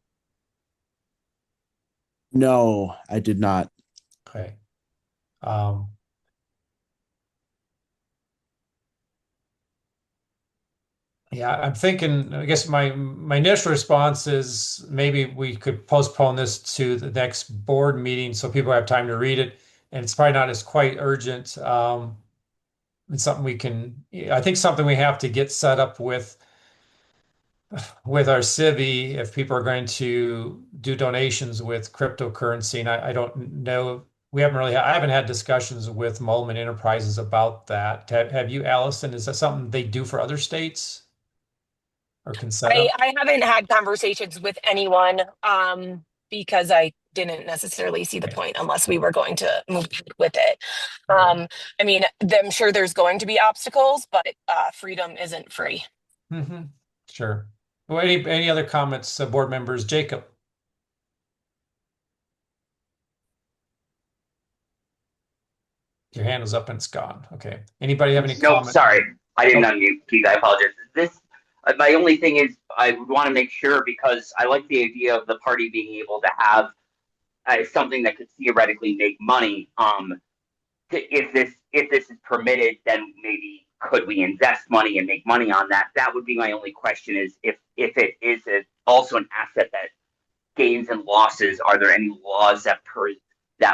No, I did not. Okay. Yeah, I'm thinking, I guess my initial response is maybe we could postpone this to the next board meeting so people have time to read it. And it's probably not as quite urgent. It's something I think something we have to get set up with our civvy if people are going to do donations with cryptocurrency. And I don't know, I haven't had discussions with Mulliman Enterprises about that. Have you, Allison? Is that something they do for other states? Or can set up? I haven't had conversations with anyone because I didn't necessarily see the point unless we were going to move with it. I mean, I'm sure there's going to be obstacles, but freedom isn't free. Mm-hmm. Sure. Well, any other comments, board members? Jacob? Your hand is up and it's gone. Okay. Anybody have any No, comments? sorry, I didn't unmute, Keith. I apologize. My only thing is I want to make sure, because I like the idea of the party being able to have something that could theoretically make money. If this is permitted, then maybe could we invest money and make money on that? That would be my only question. Is if it is also an asset that gains and losses, are there any laws that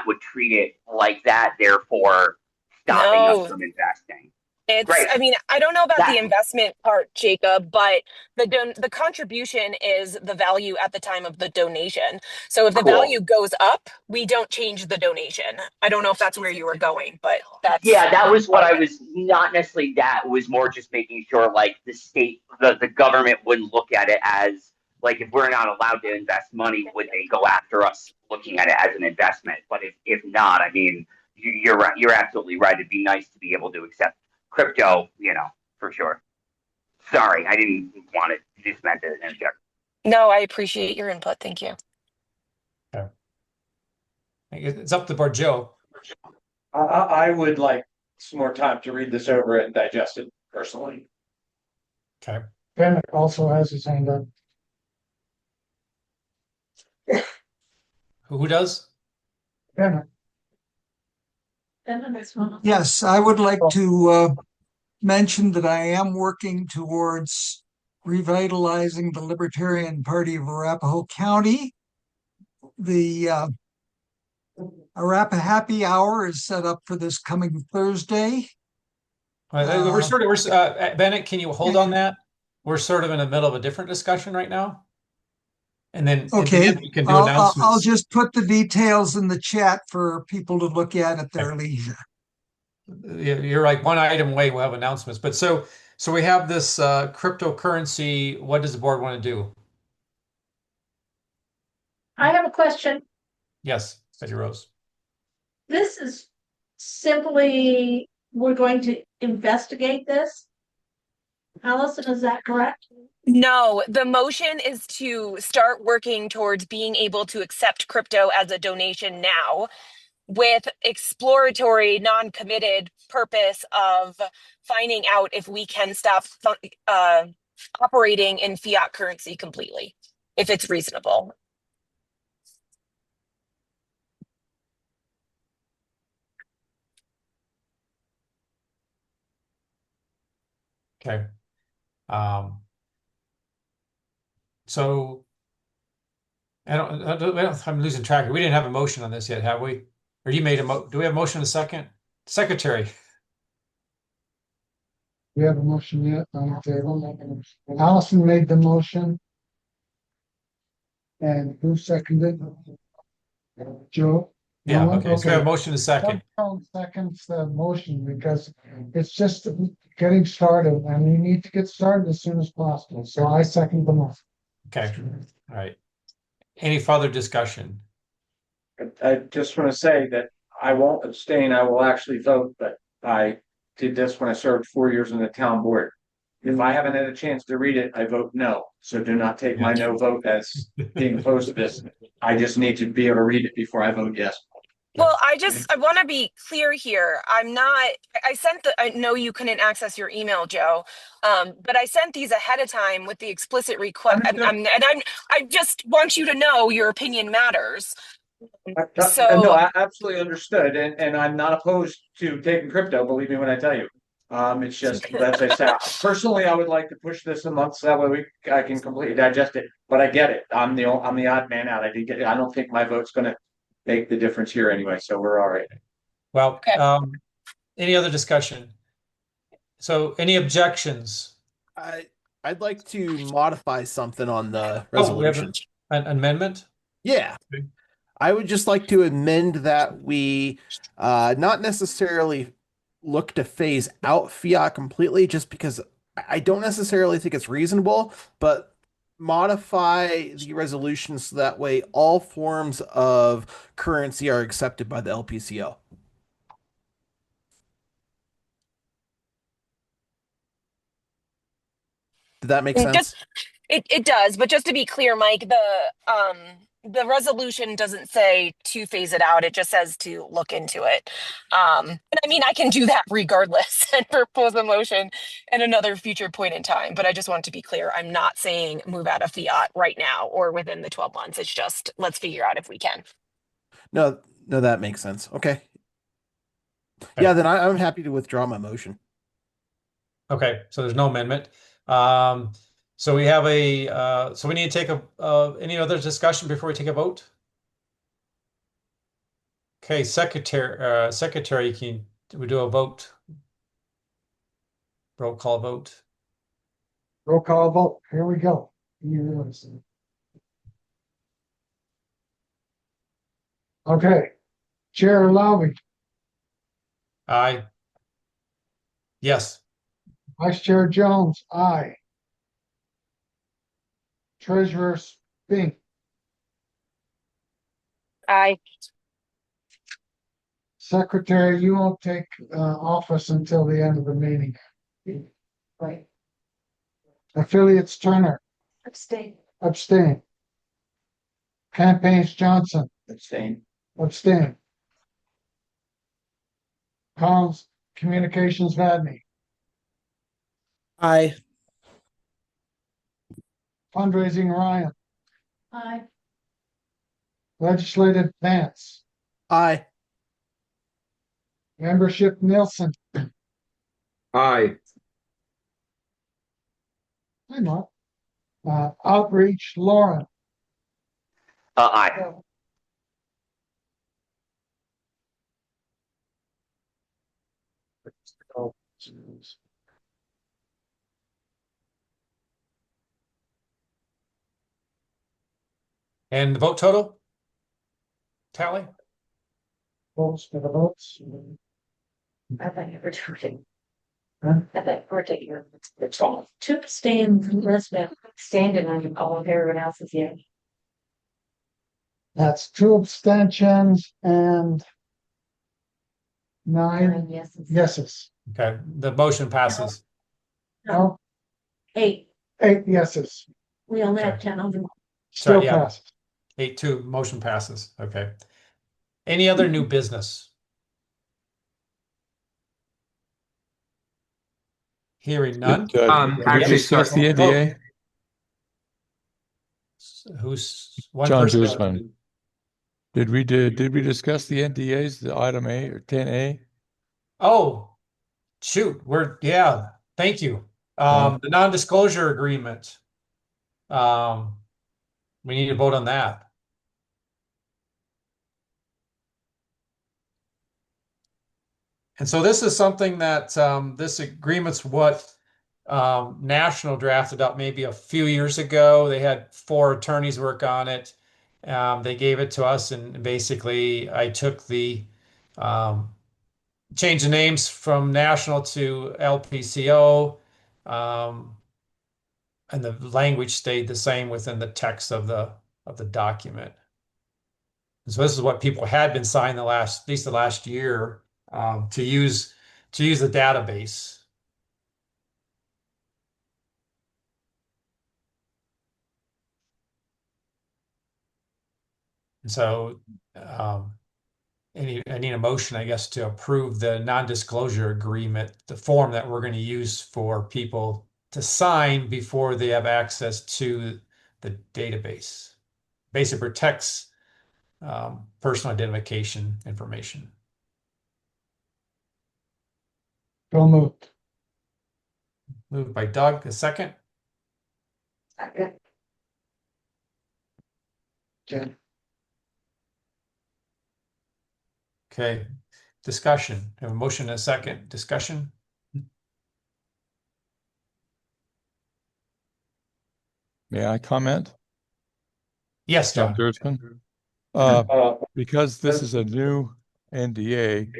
would treat it like that, therefore stopping us from investing? It's, Great. I mean, I don't know about That- the investment part, Jacob, but the contribution is the value at the time of the donation. So if the Cool. value goes up, we don't change the donation. I don't know if that's where you were going, but that's Yeah, that was what I was, not necessarily that, it was more just making sure like the state, the government wouldn't look at it as like, if we're not allowed to invest money, would they go after us looking at it as an investment? But if not, I mean, you're right, you're absolutely right. It'd be nice to be able to accept crypto, you know, for sure. Sorry, I didn't want to, just meant to interject. No, I appreciate your input. Thank you. Okay. It's up to the board, Joe. I would like some more time to read this over and digest it personally. Okay. Bennett also has his hand up. Who does? Bennett. Yes, I would like to mention that I am working towards revitalizing the Libertarian Party of Arapahoe County. The Arapahoe Happy Hour is set up for this coming Thursday. Bennett, can you hold on that? We're sort of in the middle of a different discussion right now. And then Okay, you can do I'll announcements. just put the details in the chat for people to look at their leisure. You're like one item away. We'll have announcements. But so we have this cryptocurrency. What does the board want to do? I have a question. Yes, Betty Rose. This is simply, we're going to investigate this. Allison, is that correct? No, the motion is to start working towards being able to accept crypto as a donation now, with exploratory, non-committed purpose of finding out if we can stop operating in fiat currency completely, if it's reasonable. Okay. So I'm losing track. We didn't have a motion on this yet, have we? Or you made do we have a motion in a second? Secretary. We have a motion yet on the table. Allison made the motion. And who seconded? Joe? Yeah, No one? okay. So we have a motion in a second. Seconds the motion because it's just getting started and you need to get started as soon as possible. So I second the motion. Okay. All right. Any further discussion? I just want to say that I won't abstain. I will actually vote, but I did this when I served 4 years on the town board. If I haven't had a chance to read it, I vote no. So do not take my no vote as being opposed to this. I just need to be able to read it before I vote yes. Well, I want to be clear here. I know you couldn't access your email, Joe, but I sent these ahead of time with the explicit request. I just want you to know your opinion matters. No, I absolutely understood. And I'm not opposed to taking crypto, believe me when I tell you. It's just, as I said, personally, I would like to push this a month so that way I can completely digest it. But I get it. I'm the odd man out. I don't think my vote's going to make the difference here anyway. So we're all right. Well, any other discussion? So any objections? I'd like to modify something on the resolution. An amendment? Yeah. I would just like to amend that we not necessarily look to phase out fiat completely, just because I don't necessarily think it's reasonable, but modify the resolution so that way all forms of currency are accepted by the LPCO. Did that make sense? It does, but just to be clear, Mike, the resolution doesn't say to phase it out. It just says to look into it. And I mean, I can do that regardless and propose a motion at another future point in time. But I just want to be clear. I'm not saying move out of fiat right now or within the 12 months. It's just let's figure out if we can. No, that makes sense. Okay. Yeah, then I'm happy to withdraw my motion. Okay, so there's no amendment. So we have so we need to take any other discussion before we take a vote? Okay, secretary, can we do a vote? Roll call vote. Roll call vote. Here we go. Yes. Okay. Chair Lowry, Aye. Yes. Vice Chair Jones, aye. Treasurer Spink, Aye. Secretary, you won't take office until the end of the meeting. Right. Affiliates Turner, Abstain. abstain. Campaigns Johnson, Abstain. abstain. Collins Communications Vadney, Aye. fundraising Ryan, Aye. legislative Vance, Aye. membership Nielsen. Aye. Hi, Mark. Outreach Lauren, Aye. And the vote total? Tally? votes for the votes. I thought you were talking. Huh? I thought you were taking it's all two abstain from Lisbeth, standing on all of everyone else's, yeah. That's 2 abstentions and 9 Yeses. yeses. Okay, the motion passes. No, 8. 8 yeses. We only have Okay. 10 of them. Still yeah. passes. 8-2, motion passes. Okay. Any other new business? Hearing none. Did we Actually, discuss sorry. the NDA? Who's one John person? Guzman. Did we discuss the NDAs, the item A or 10A? Oh, shoot. Thank you. The non-disclosure agreement. We need to vote on that. And so this is something that this agreement's what National drafted up maybe a few years ago. They had 4 attorneys work on it. They gave it to us, and basically I took the change the names from National to LPCO, and the language stayed the same within the text of the document. And so this is what people had been signing at least the last year, to use the database. And so I need a motion, I guess, to approve the non-disclosure agreement, the form that we're going to use for people to sign before they have access to the database. Basically protects personal identification information. So moved. Moved by Doug, a second. Second. Jen. Okay, discussion. Have a motion and a second. Discussion. May I comment? Yes, John John. Guzman. Because this is a new NDA,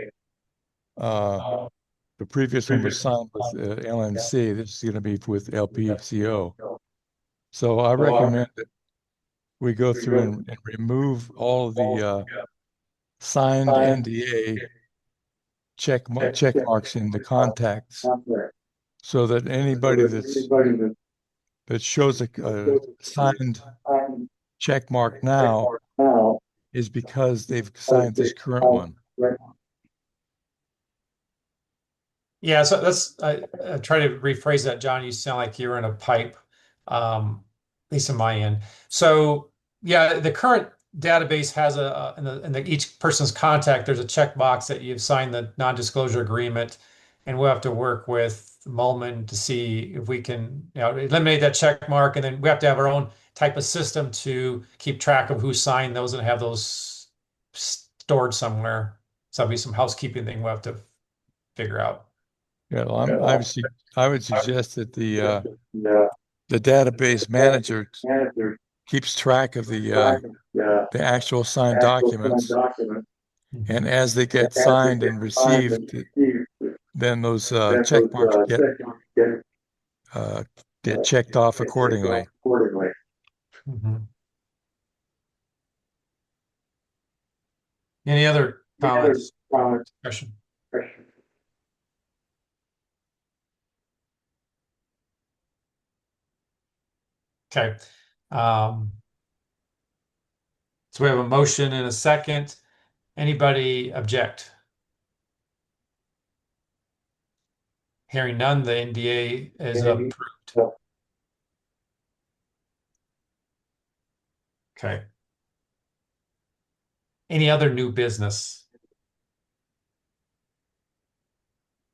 the previous one was signed with LNC. This is going to be with LPCO. So I recommend that we go through and remove all of the signed NDA check marks in the contacts, so that anybody that shows a signed check mark now is because they've signed this current one. Yeah, so that's I try to rephrase that, John. You sound like you're in a pipe, at least on my end. So yeah, the current database has in each person's contact, there's a checkbox that you've signed the non-disclosure agreement, and we'll have to work with Mulman to see if we can, eliminate that check mark, and then we have to have our own type of system to keep track of who signed those and have those stored somewhere. So that'll be some housekeeping thing we'll have to figure out. You know, I would suggest that the database manager keeps track of the actual signed documents. And as they get signed and received, then those check marks get checked off accordingly. Mhm. Any other comments? Discussion? Okay. So we have a motion and a second. Anybody object? Hearing none, the NDA is approved. Okay. Any other new business?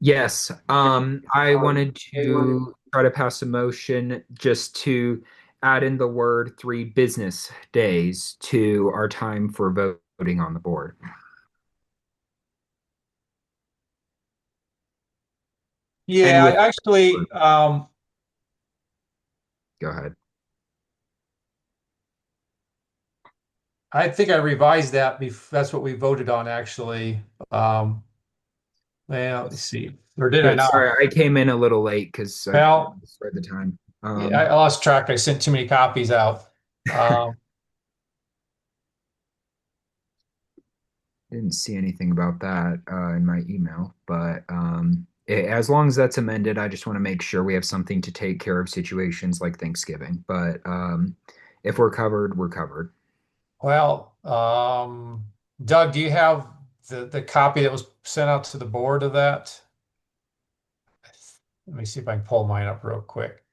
Yes, I wanted to try to pass a motion just to add in the word 3 business days to our time for voting on the board. Yeah, with- I actually, Go ahead. I think I revised that. That's what we voted on, actually. Well, let's see. Or did I not? Sorry, I came in a little late because I Well, read the time. yeah, I lost track. I sent too many copies out. Didn't see anything about that in my email, but as long as that's amended, I just want to make sure we have something to take care of situations like Thanksgiving. But if we're covered, we're covered. Well, Doug, do you have the copy that was sent out to the board of that? Let me see if I can pull mine up real quick.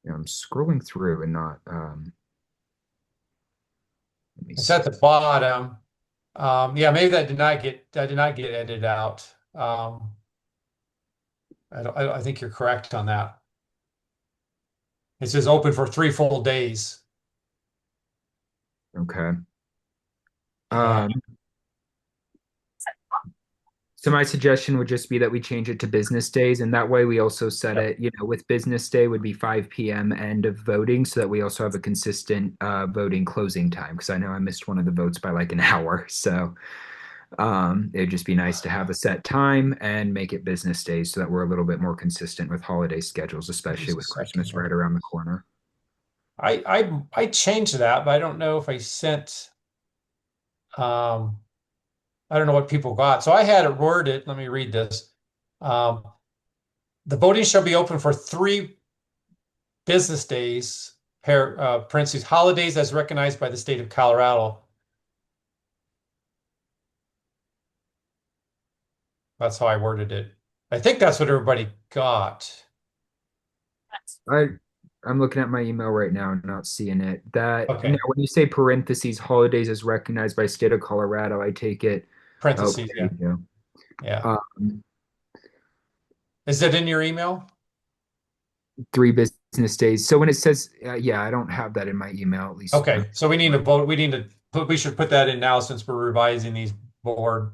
Yeah, I'm scrolling through and not. It's at the bottom. Yeah, maybe that did not get edited out. I think you're correct on that. It says open for 3 full days. Okay. So my suggestion would just be that we change it to business days, and that way we also set it, with business day would be 5 p.m. end of voting, so that we also have a consistent voting closing time. Because I know I missed one of the votes by like an hour, so it'd just be nice to have a set time and make it business days, so that we're a little bit more consistent with holiday schedules, especially with Christmas right around the corner. I changed that, but I don't know if I sent. I don't know what people got. So I had it worded. Let me read this. The voting shall be open for 3 business days, parentheses, holidays as recognized by the state of Colorado. That's how I worded it. I think that's what everybody got. I'm looking at my email right now and not seeing it. Okay. Now, when you say parentheses, holidays as recognized by state of Colorado, I take it. Parentheses, yeah. Yeah. Is that in your email? 3 business days. So when it says, yeah, I don't have that in my email at least. Okay, so we need to vote. We should put that in now since we're revising these board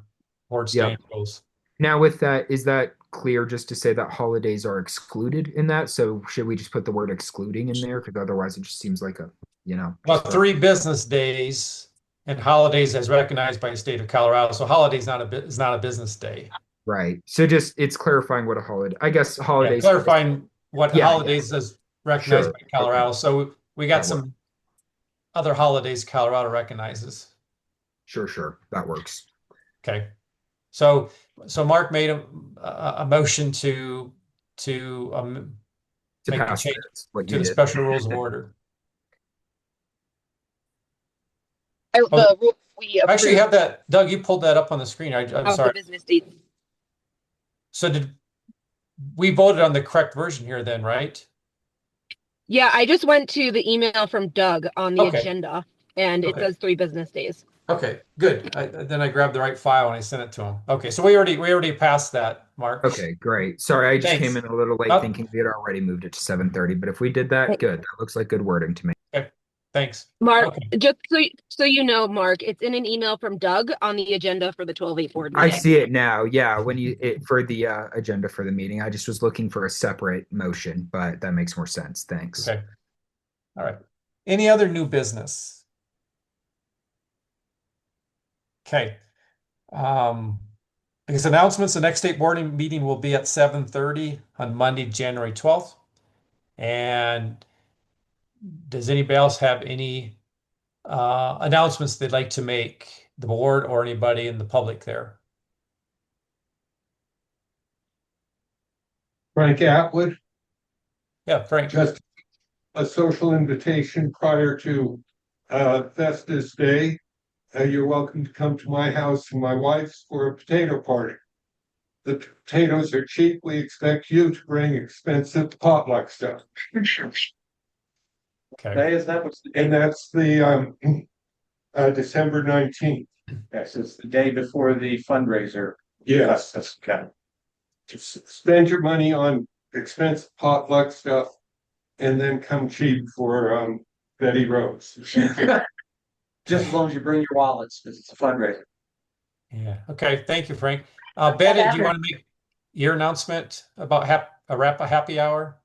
standard rules. Now with that, is that clear just to say that holidays are excluded in that? So should we just put the word excluding in there? Because otherwise it just seems like Well, 3 business days and holidays as recognized by the state of Colorado. So holiday is not a business day. Right. So just it's clarifying what a holiday. I guess holidays. Yeah, clarifying what holidays is recognized by Colorado. Okay. So we got some other holidays Colorado recognizes. Sure. That works. Okay. So Mark made a motion to make the change to the special rules of order. We actually have that, Doug. You pulled that up on the screen. I'm sorry. The business date. So we voted on the correct version here then, right? Yeah, I just went to the email from Doug on the Okay. agenda, and it says 3 business days. Okay, good. Then I grabbed the right file and I sent it to him. Okay, so we already passed that, Mark. Okay, great. Sorry, I just Thanks. came in a little late thinking we had already moved it to 7:30, but if we did that, good. That looks like good wording to me. Okay, Thanks. Mark, Okay. just so you know, Mark, it's in an email from Doug on the agenda for the 12/8 board I meeting. see it now. Yeah, when for the agenda for the meeting, I just was looking for a separate motion, but that makes more sense. Thanks. Okay. All right. Any other new business? Okay. Because announcements, the next state board meeting will be at 7:30 on Monday, January 12th. And does anybody else have any announcements they'd like to make, the board or anybody in the public there? Frank Atwood, Yeah, Frank. just a social invitation prior to Festus Day. You're welcome to come to my house and my wife's for a potato party. The potatoes are cheap. We expect you to bring expensive potluck stuff. Okay. Is that what's the And that's the December 19th. Yes, it's the day before the fundraiser. Yes. That's okay. Just spend your money on expensive potluck stuff and then come cheap for Betty Rose. Just as long as you bring your wallets, because it's a fundraiser. Yeah. Okay. Thank you, Frank. Bennett, do you want to make your announcement about a happy hour?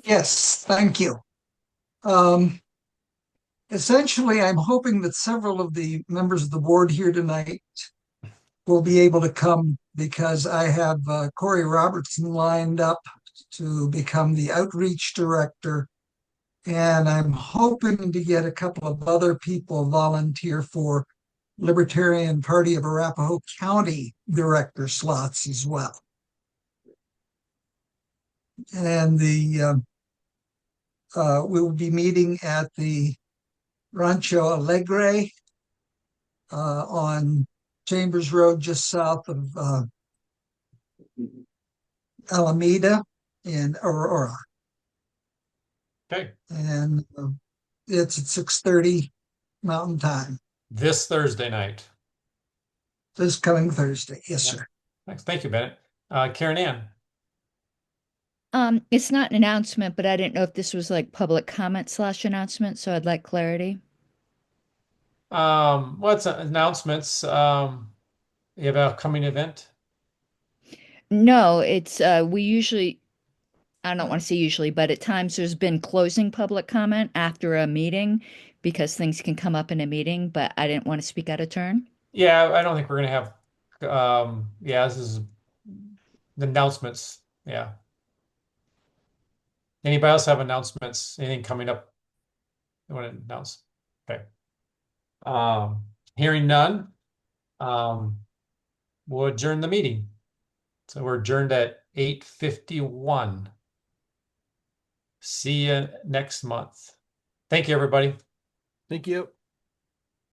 Yes, thank you. Essentially, I'm hoping that several of the members of the board here tonight will be able to come because I have Corey Robertson lined up to become the outreach director. And I'm hoping to get a couple of other people volunteer for Libertarian Party of Arapahoe County director slots as well. And we will be meeting at the Rancho Alegre on Chambers Road, just south of Alameda in Aurora. Okay. And it's at 6:30 Mountain Time. This Thursday night. This coming Thursday. Yes, Yeah. sir. Thanks. Thank you, Bennett. Karen Ann. It's not an announcement, but I didn't know if this was like public comment / announcement, so I'd like clarity. What's announcements? You have an upcoming event? No, it's we usually, I don't want to say usually, but at times there's been closing public comment after a meeting because things can come up in a meeting, but I didn't want to speak out of turn. Yeah, I don't think we're gonna have yeah, this is the announcements. Yeah. Anybody else have announcements? Anything coming up you want to announce? Okay. Hearing none, we'll adjourn the meeting. So we're adjourned at 8:51. See you next month. Thank you, everybody. Thank you.